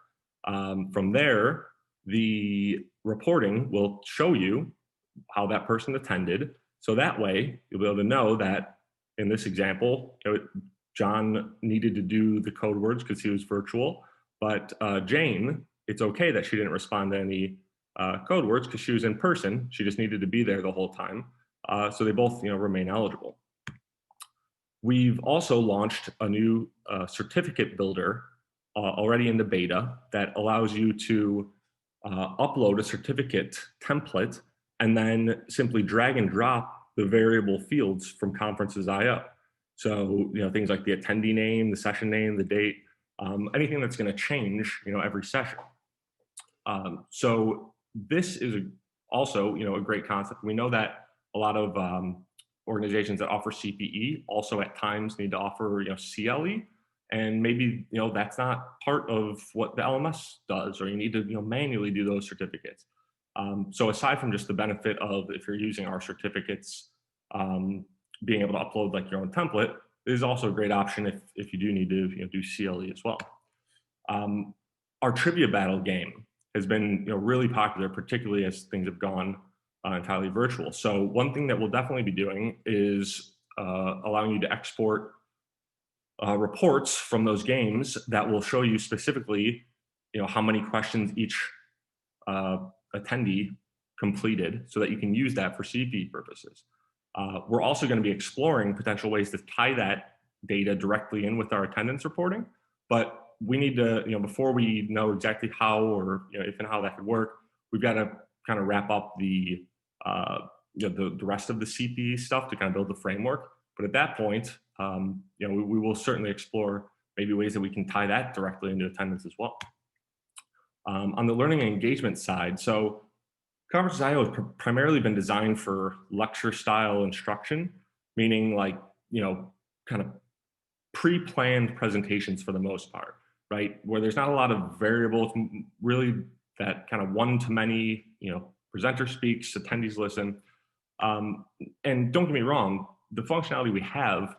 From there, the reporting will show you how that person attended. So that way, you'll be able to know that in this example, John needed to do the code words because he was virtual, but Jane, it's okay that she didn't respond to any code words because she was in person. She just needed to be there the whole time. So they both remain eligible. We've also launched a new certificate builder already in the beta that allows you to upload a certificate template and then simply drag and drop the variable fields from Conferences.io. So things like the attendee name, the session name, the date, anything that's going to change every session. So this is also a great concept. We know that a lot of organizations that offer CPE also at times need to offer CLE, and maybe that's not part of what the LMS does, or you need to manually do those certificates. So aside from just the benefit of, if you're using our certificates, being able to upload like your own template, is also a great option if you do need to do CLE as well. Our trivia battle game has been really popular, particularly as things have gone entirely virtual. So one thing that we'll definitely be doing is allowing you to export reports from those games that will show you specifically how many questions each attendee completed, so that you can use that for CPE purposes. We're also going to be exploring potential ways to tie that data directly in with our attendance reporting, but we need to, before we know exactly how or if and how that could work, we've got to kind of wrap up the rest of the CPE stuff to kind of build the framework. But at that point, we will certainly explore maybe ways that we can tie that directly into attendance as well. On the learning and engagement side, so Conferences.io has primarily been designed for lecture style instruction, meaning like, kind of pre-planned presentations for the most part, right? Where there's not a lot of variables, really that kind of one-to-many, presenter speaks, attendees listen. And don't get me wrong, the functionality we have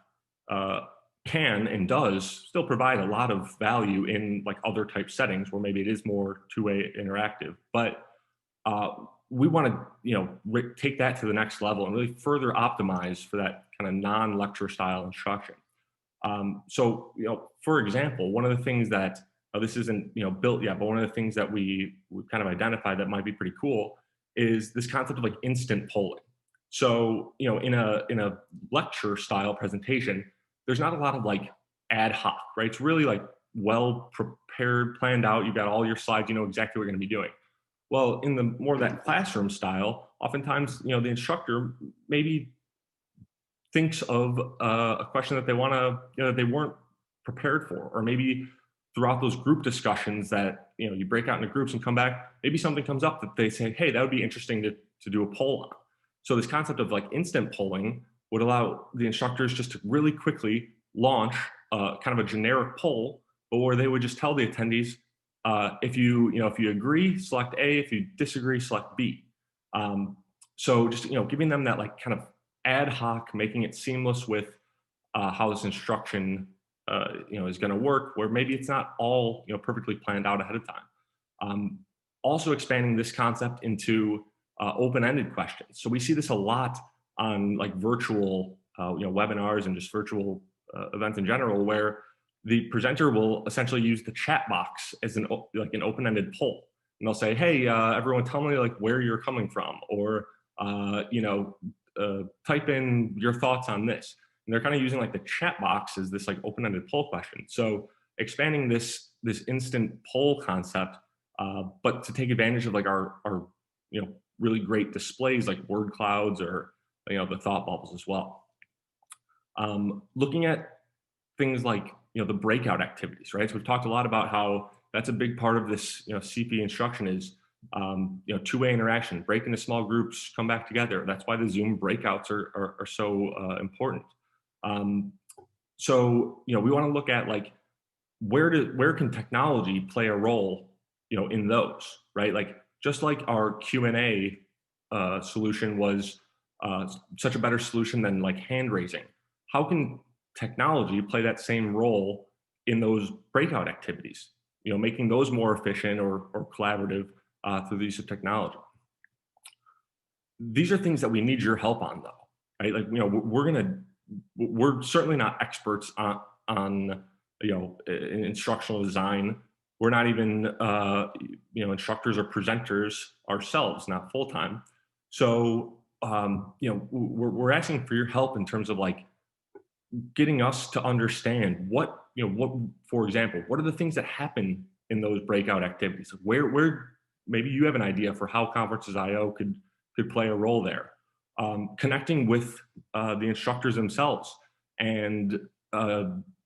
can and does still provide a lot of value in like other type settings where maybe it is more two-way interactive. But we want to take that to the next level and really further optimize for that kind of non-lecture style instruction. So for example, one of the things that this isn't built yet, but one of the things that we've kind of identified that might be pretty cool is this concept of like instant polling. So in a lecture style presentation, there's not a lot of like ad hoc, right? It's really like well prepared, planned out. You've got all your slides, exactly what you're going to be doing. Well, in the more that classroom style, oftentimes the instructor maybe thinks of a question that they want to they weren't prepared for, or maybe throughout those group discussions that you break out into groups and come back, maybe something comes up that they say, hey, that would be interesting to do a poll on. So this concept of like instant polling would allow the instructors just to really quickly launch kind of a generic poll, but where they would just tell the attendees, If you agree, select A. If you disagree, select B. So just giving them that like kind of ad hoc, making it seamless with how this instruction is going to work, where maybe it's not all perfectly planned out ahead of time. Also expanding this concept into open-ended questions. So we see this a lot on like virtual webinars and just virtual events in general, where the presenter will essentially use the chat box as an open-ended poll, and they'll say, "Hey, everyone, tell me like where you're coming from," or type in your thoughts on this. And they're kind of using like the chat box as this like open-ended poll question. So expanding this instant poll concept, but to take advantage of like our really great displays like word clouds or the thought bubbles as well. Looking at things like the breakout activities, right? So we've talked a lot about how that's a big part of this CPE instruction is two-way interaction, break into small groups, come back together. That's why the Zoom breakouts are so important. So we want to look at like where can technology play a role in those, right? Like just like our Q&A solution was such a better solution than like hand raising, how can technology play that same role in those breakout activities, making those more efficient or collaborative through the use of technology? These are things that we need your help on, though, right? Like we're certainly not experts on instructional design. We're not even instructors or presenters ourselves, not full time. So we're asking for your help in terms of like getting us to understand what for example, what are the things that happen in those breakout activities? Where maybe you have an idea for how Conferences.io could play a role there. Connecting with the instructors themselves and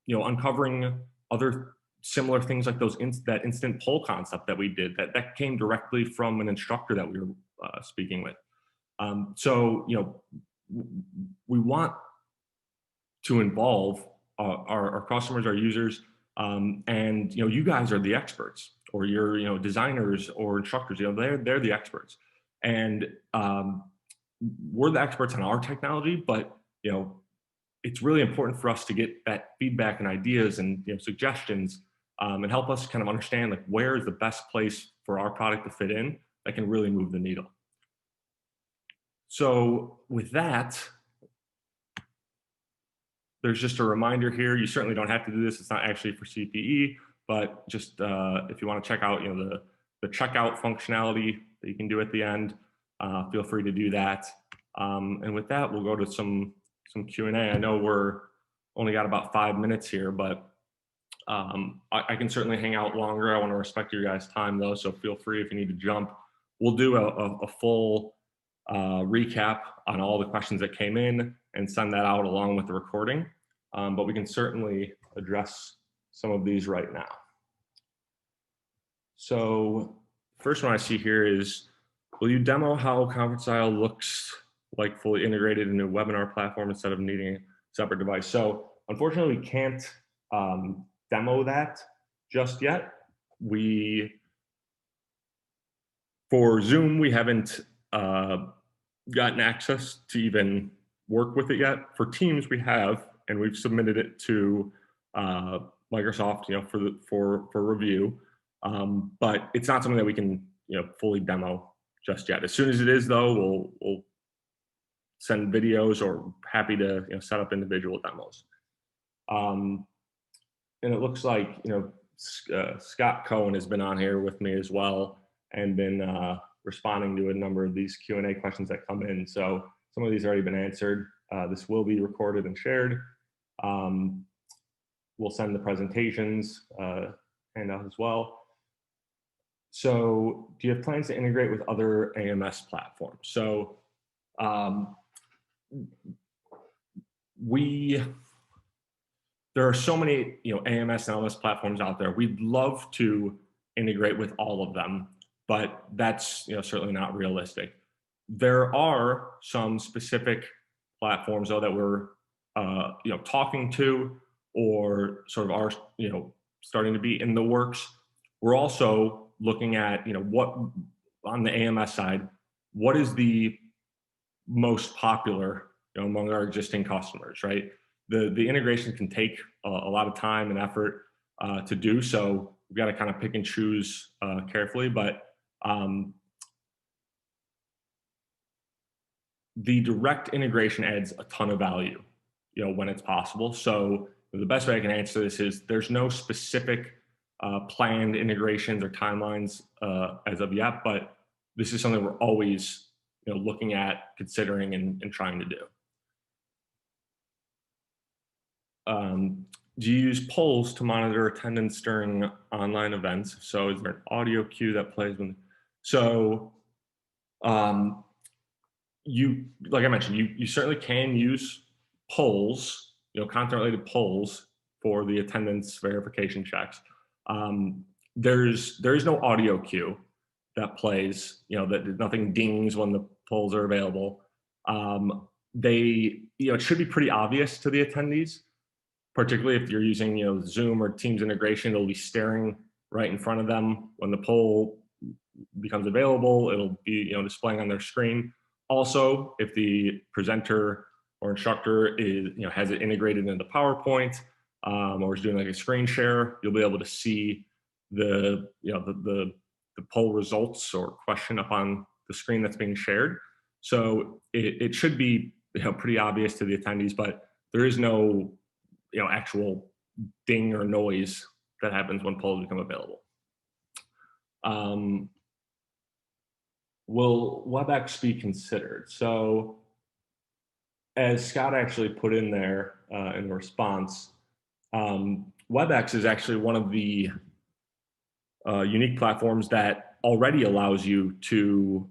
uncovering other similar things like that instant poll concept that we did that came directly from an instructor that we were speaking with. So we want to involve our customers, our users, and you guys are the experts, or your designers or instructors. They're the experts, and we're the experts on our technology. But it's really important for us to get that feedback and ideas and suggestions, and help us kind of understand like where is the best place for our product to fit in that can really move the needle. So with that, there's just a reminder here. You certainly don't have to do this. It's not actually for CPE, but just if you want to check out the checkout functionality that you can do at the end, feel free to do that. And with that, we'll go to some Q&A. I know we're only got about 5 minutes here, but I can certainly hang out longer. I want to respect your guys' time though, so feel free if you need to jump. We'll do a full recap on all the questions that came in and send that out along with the recording. But we can certainly address some of these right now. So first one I see here is, will you demo how Conference.io looks like fully integrated into a webinar platform instead of needing a separate device? So unfortunately, we can't demo that just yet. For Zoom, we haven't gotten access to even work with it yet. For Teams, we have, and we've submitted it to Microsoft, for review. But it's not something that we can, fully demo just yet. As soon as it is, though, we'll send videos, or happy to set up individual demos. And it looks like Scott Cohen has been on here with me as well and been responding to a number of these Q&A questions that come in. So some of these have already been answered. This will be recorded and shared. We'll send the presentations handout as well. So do you have plans to integrate with other AMS platforms? So there are so many AMS and LMS platforms out there. We'd love to integrate with all of them, but that's certainly not realistic. There are some specific platforms though that we're talking to, or sort of are starting to be in the works, We're also looking at, what on the AMS side, what is the most popular, among our existing customers, right? The integration can take a lot of time and effort to do, so we've got to kind of pick and choose carefully. But the direct integration adds a ton of value, when it's possible. So the best way I can answer this is there's no specific planned integrations or timelines as of yet, but this is something we're always, looking at, considering, and trying to do. Do you use polls to monitor attendance during online events? So is there an audio cue that plays when? So you, like I mentioned, you certainly can use polls, content related polls for the attendance verification checks. There is no audio cue that plays, that nothing dings when the polls are available. It should be pretty obvious to the attendees, particularly if you're using, Zoom or Teams integration. It'll be staring right in front of them when the poll becomes available. It'll be, displaying on their screen. Also, if the presenter or instructor is, has it integrated into PowerPoint, or is doing like a screen share, you'll be able to see the poll results or question up on the screen that's being shared. So it should be, pretty obvious to the attendees, but there is no, actual ding or noise that happens when polls become available. Will WebEx be considered? So as Scott actually put in there in response, WebEx is actually one of the unique platforms that already allows you to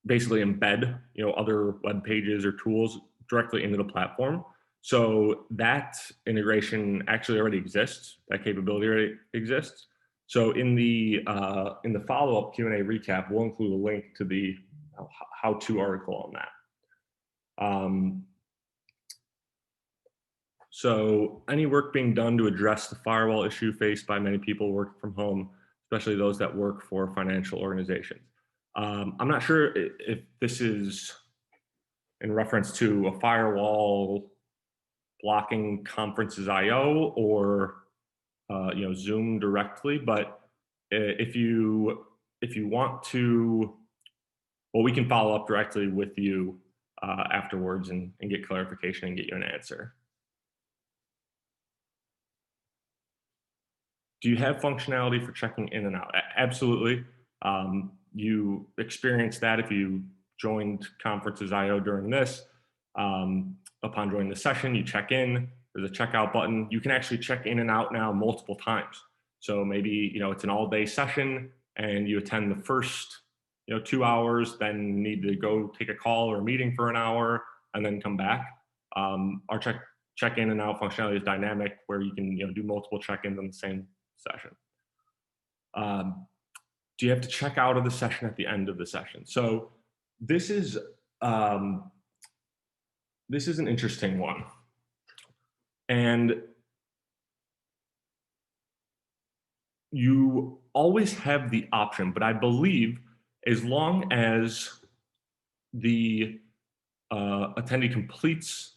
basically embed, other web pages or tools directly into the platform. So that integration actually already exists. That capability already exists. So in the follow-up Q&A recap, we'll include a link to the how-to article on that. So any work being done to address the firewall issue faced by many people working from home, especially those that work for financial organizations. I'm not sure if this is in reference to a firewall blocking conferences IO or Zoom directly, but if you want to, well, we can follow up directly with you afterwards and get clarification and get you an answer. Do you have functionality for checking in and out? Absolutely. You experience that if you joined Conferences IO during this. Upon joining the session, you check in. There's a checkout button. You can actually check in and out now multiple times. So maybe it's an all-day session and you attend the first 2 hours, then need to go take a call or a meeting for an hour and then come back. Our check in and out functionality is dynamic, where you can do multiple check-ins on the same session. Do you have to check out of the session at the end of the session? So this is an interesting one. And you always have the option, but I believe as long as the attendee completes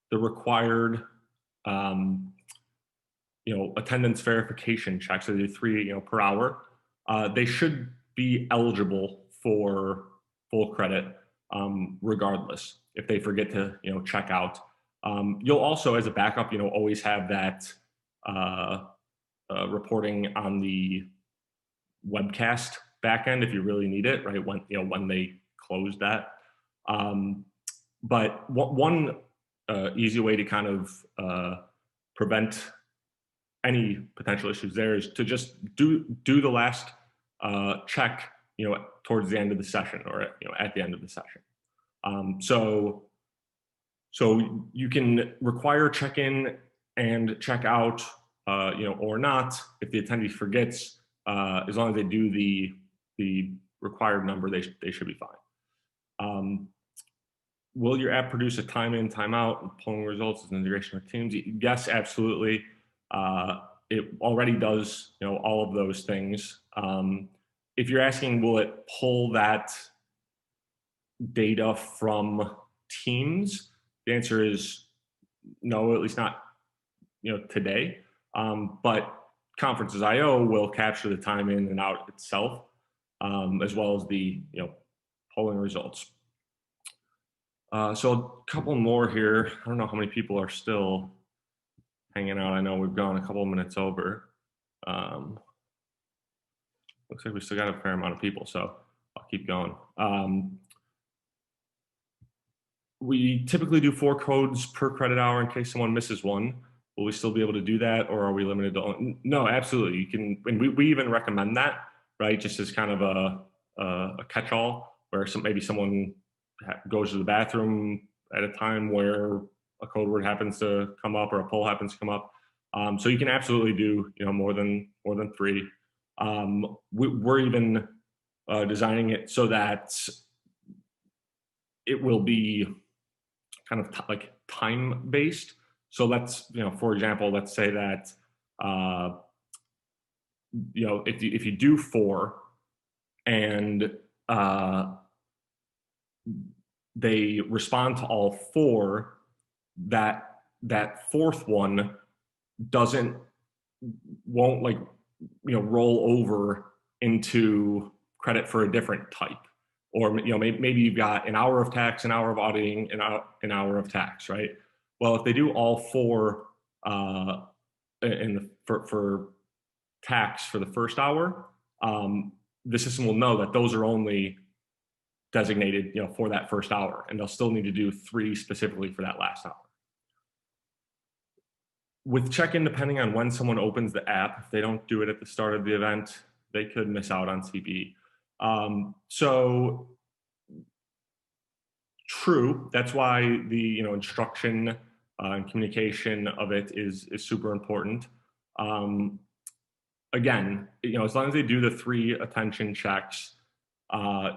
the required attendance verification checks, so the 3 per hour, they should be eligible for full credit regardless if they forget to check out. You'll also, as a backup, always have that reporting on the webcast backend if you really need it, right? When they close that. But one easy way to kind of prevent any potential issues there is to just do the last check, towards the end of the session or at the end of the session. So you can require check-in and check out, or not. If the attendee forgets, as long as they do the required number, they should be fine. Will your app produce a time in, time out, and polling results as an integration with Teams? Yes, absolutely. it already does, all of those things. If you're asking, will it pull that data from Teams? The answer is no, at least not, today. But Conferences.io will capture the time in and out itself, as well as the, polling results. So a couple more here. I don't know how many people are still hanging out. I know we've gone a couple of minutes over. Looks like we still got a fair amount of people, so I'll keep going. We typically do 4 codes per credit hour in case someone misses one. Will we still be able to do that, or are we limited to? No, absolutely. You can, and we even recommend that, right? Just as kind of a catch-all, where maybe someone goes to the bathroom at a time where a code word happens to come up or a poll happens to come up. So you can absolutely do, more than 3. We're even designing it so that it will be kind of like time-based. So let's, for example, let's say that, if you do 4 and they respond to all 4, that 4th one won't like, roll over into credit for a different type. Or, maybe you've got an hour of tax, an hour of auditing, an hour of tax, right? Well, if they do all 4 for tax for the first hour, the system will know that those are only designated, for that first hour, and they'll still need to do 3 specifically for that last hour. With check-in, depending on when someone opens the app, if they don't do it at the start of the event, they could miss out on CPE. So true, that's why the instruction and communication of it is super important. Again, as long as they do the 3 attention checks,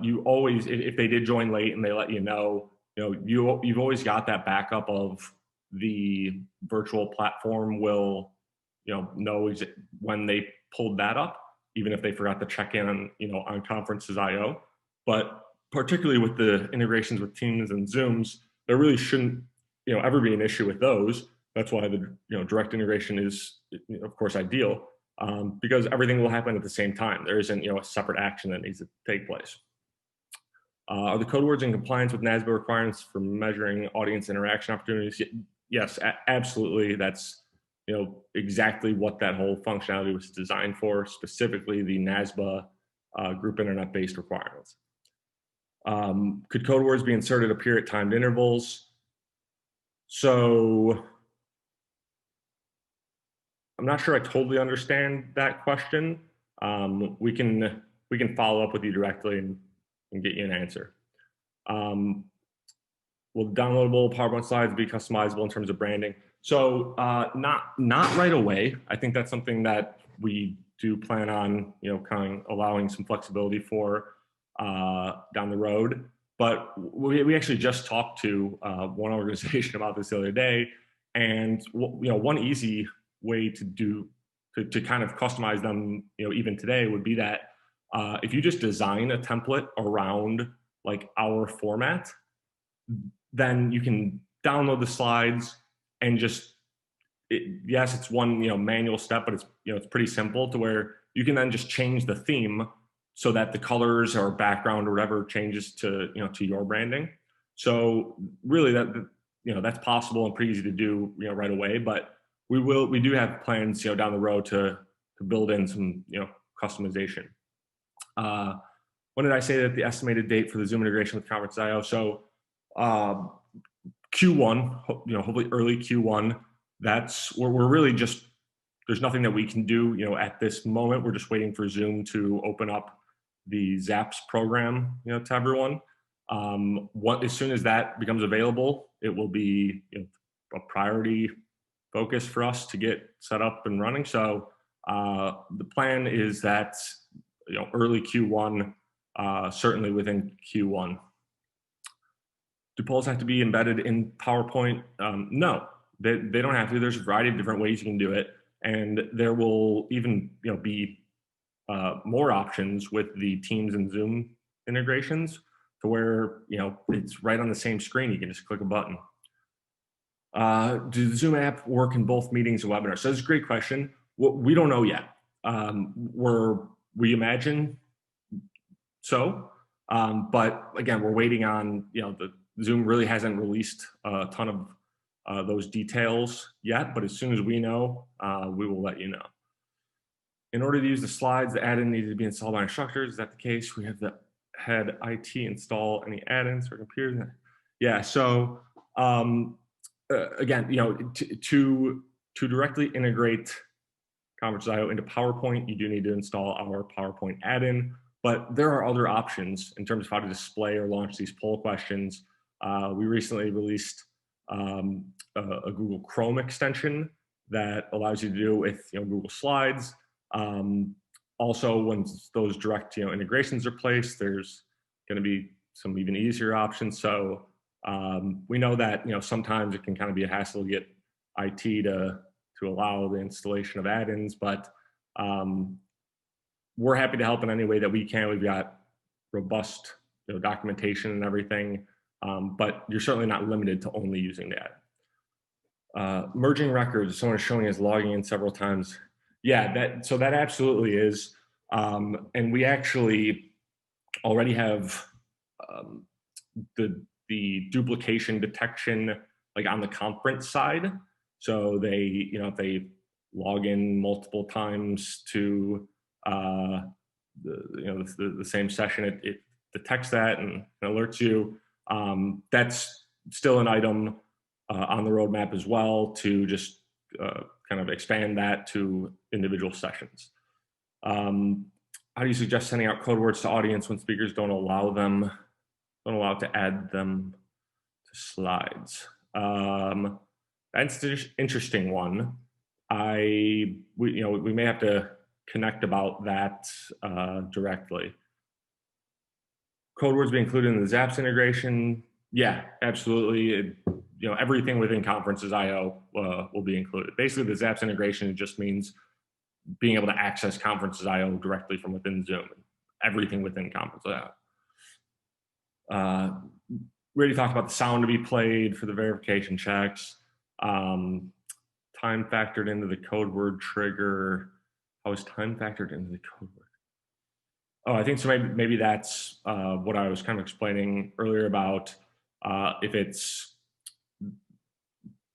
you always, if they did join late and they let you know, you've always got that backup of the virtual platform will, know when they pulled that up, even if they forgot to check in on, on Conferences.io. But particularly with the integrations with Teams and Zooms, there really shouldn't, ever be an issue with those. That's why the, direct integration is, of course, ideal, because everything will happen at the same time. There isn't, a separate action that needs to take place. Are the code words in compliance with NASBA requirements for measuring audience interaction opportunities? Yes, absolutely. That's, exactly what that whole functionality was designed for, specifically the NASBA group internet-based requirements. Could code words be inserted appear at timed intervals? So I'm not sure I totally understand that question. We can follow up with you directly and get you an answer. Will downloadable PowerPoint slides be customizable in terms of branding? So not right away. I think that's something that we do plan on, kind of allowing some flexibility for down the road. But we actually just talked to one organization about this the other day, and one easy way to kind of customize them, even today, would be that if you just design a template around like our format, then you can download the slides and just, yes, it's one manual step, but it's pretty simple to where you can then just change the theme so that the colors or background or whatever changes to to your branding. So really that's possible and pretty easy to do right away. But we do have plans down the road to build in some customization. When did I say that the estimated date for the Zoom integration with Conference.io? So Q1, hopefully early Q1. That's where we're really just, there's nothing that we can do at this moment. We're just waiting for Zoom to open up the Zaps program to everyone. As soon as that becomes available, it will be a priority focus for us to get set up and running. So the plan is that early Q1, certainly within Q1. Do polls have to be embedded in PowerPoint? No, they don't have to. There's a variety of different ways you can do it. And there will even be more options with the Teams and Zoom integrations to where it's right on the same screen. You can just click a button. Do the Zoom app work in both meetings and webinars? So that's a great question. We don't know yet. We imagine so, but again, we're waiting on the Zoom really hasn't released a ton of those details yet. But as soon as we know, we will let you know. In order to use the slides, the add-in needed to be installed by instructors. Is that the case? We have the head IT install any add-ins for computers. Yeah. So again, to directly integrate Conference.io into PowerPoint, you do need to install our PowerPoint add-in. But there are other options in terms of how to display or launch these poll questions. We recently released a Google Chrome extension that allows you to do with Google Slides. Also, once those direct integrations are placed, there's going to be some even easier options. So we know that sometimes it can kind of be a hassle to get IT to allow the installation of add-ins, but we're happy to help in any way that we can. We've got robust documentation and everything, but you're certainly not limited to only using that. Merging records, someone is showing us logging in several times. Yeah, that absolutely is. And we actually already have the duplication detection like on the conference side. So they, if they log in multiple times to the same session, it detects that and alerts you. That's still an item on the roadmap as well to just kind of expand that to individual sessions. How do you suggest sending out code words to audience when speakers don't allow to add them to slides? That's an interesting one. We may have to connect about that directly. Code words be included in the Zaps integration? Yeah, absolutely. Everything within Conferences.io will be included. Basically, the Zaps integration just means being able to access Conferences.io directly from within Zoom. Everything within Conferences.io. We already talked about the sound to be played for the verification checks. Time factored into the code word trigger. How is time factored into the code word? Oh, I think so. Maybe that's what I was kind of explaining earlier about if it's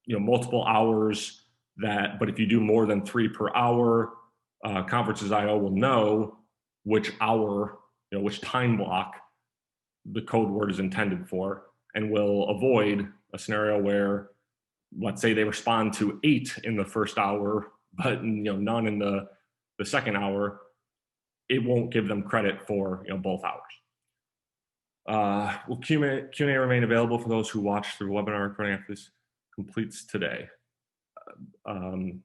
multiple hours but if you do more than 3 per hour, Conferences.io will know which hour, which time block the code word is intended for, and will avoid a scenario where, let's say they respond to 8 in the first hour, but none in the second hour. It won't give them credit for both hours. Will Q&A remain available for those who watch the webinar recording after this completes today? I'm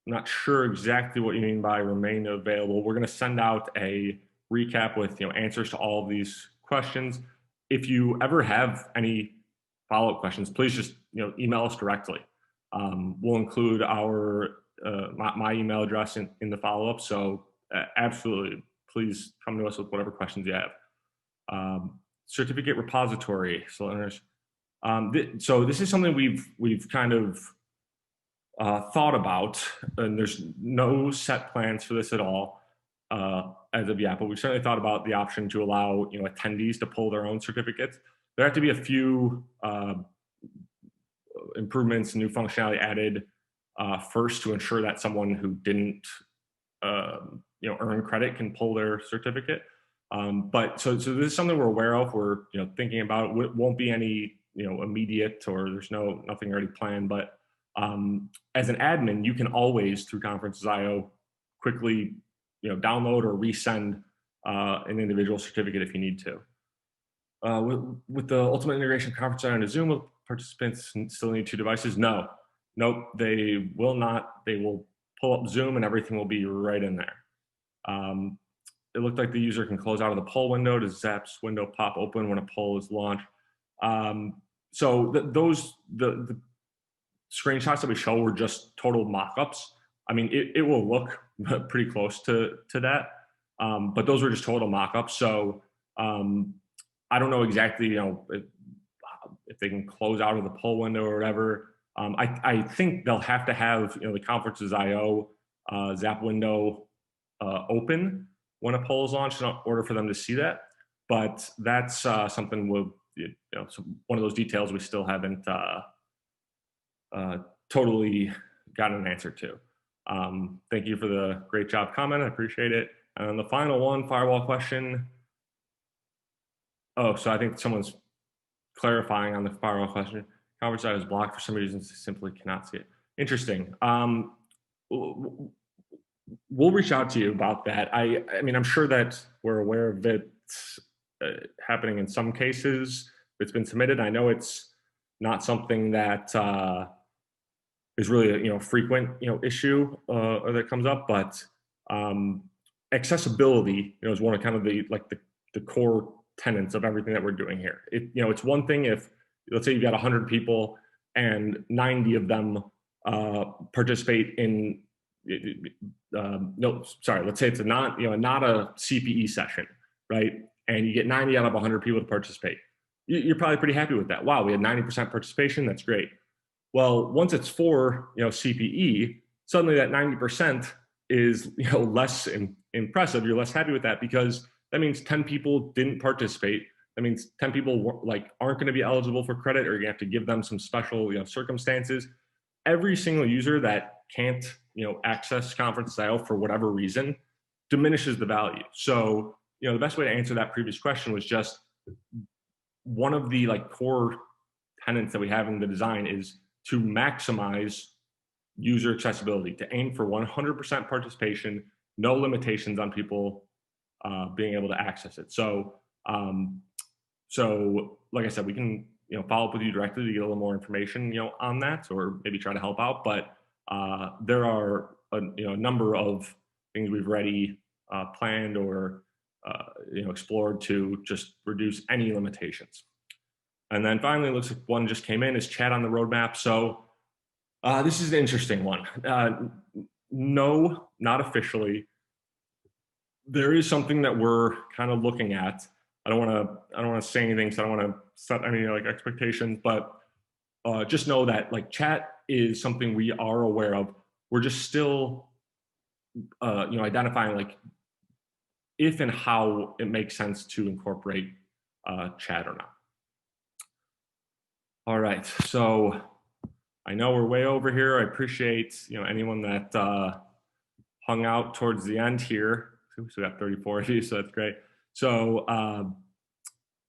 not sure exactly what you mean by remain available. We're going to send out a recap with answers to all of these questions. If you ever have any follow-up questions, please just email us directly. We'll include our my email address in the follow-up. So absolutely, please come to us with whatever questions you have. Certificate repository. So this is something we've kind of thought about, and there's no set plans for this at all as of yet, but we've certainly thought about the option to allow attendees to pull their own certificates. There have to be a few improvements, new functionality added first to ensure that someone who didn't earn credit can pull their certificate. But so this is something we're aware of. We're thinking about it. Won't be any immediate, or there's nothing already planned. But as an admin, you can always through Conferences.io quickly download or resend an individual certificate if you need to. With the ultimate integration of Conferences.io into Zoom, will participants still need 2 devices? No. Nope, they will not. They will pull up Zoom and everything will be right in there. It looked like the user can close out of the poll window. Does Zaps window pop open when a poll is launched? So the screenshots that we show were just total mock-ups. I mean, it will look pretty close to that, but those were just total mock-ups. So I don't know exactly, if they can close out of the poll window or whatever. I think they'll have to have the conferences IO Zap window open when a poll is launched in order for them to see that. But that's something we'll, one of those details we still haven't totally gotten an answer to. Thank you for the great job comment. I appreciate it. And the final one, firewall question. Oh, so I think someone's clarifying on the firewall question. Conference side is blocked for some reason, simply cannot see it. Interesting. We'll reach out to you about that. I mean, I'm sure that we're aware of it happening in some cases. It's been submitted. I know it's not something that is really a frequent issue that comes up, but accessibility is one of kind of the core tenets of everything that we're doing here. It's one thing if, let's say you've got 100 people and 90 of them participate in let's say it's not a CPE session, right? And you get 90 out of 100 people to participate. You're probably pretty happy with that. Wow, we had 90% participation. That's great. Well, once it's for CPE, suddenly that 90% is less impressive. You're less happy with that because that means 10 people didn't participate. That means 10 people aren't going to be eligible for credit, or you have to give them some special circumstances. Every single user that can't access conference style for whatever reason diminishes the value. So the best way to answer that previous question was just one of the core tenets that we have in the design is to maximize user accessibility, to aim for 100% participation, no limitations on people being able to access it. So, like I said, we can follow up with you directly to get a little more information on that, or maybe try to help out. But there are a number of things we've already planned or explored to just reduce any limitations. And then finally, it looks like one just came in, is chat on the roadmap. So this is an interesting one. No, not officially. There is something that we're kind of looking at. I don't want to say anything, so I don't want to set any expectations, but just know that chat is something we are aware of. We're just still identifying if and how it makes sense to incorporate chat or not. All right, so I know we're way over here. I appreciate anyone that hung out towards the end here. So we got 34 of you, so that's great. So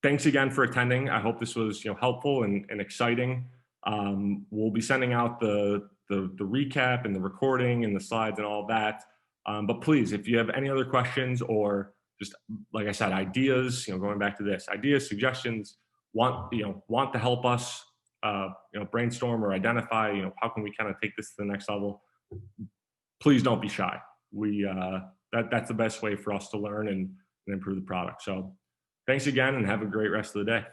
thanks again for attending. I hope this was helpful and exciting. We'll be sending out the recap and the recording and the slides and all that. But please, if you have any other questions or just, like I said, ideas, going back to this, ideas, suggestions, want to help us brainstorm or identify, how can we kind of take this to the next level, please don't be shy. That's the best way for us to learn and improve the product. So thanks again and have a great rest of the day.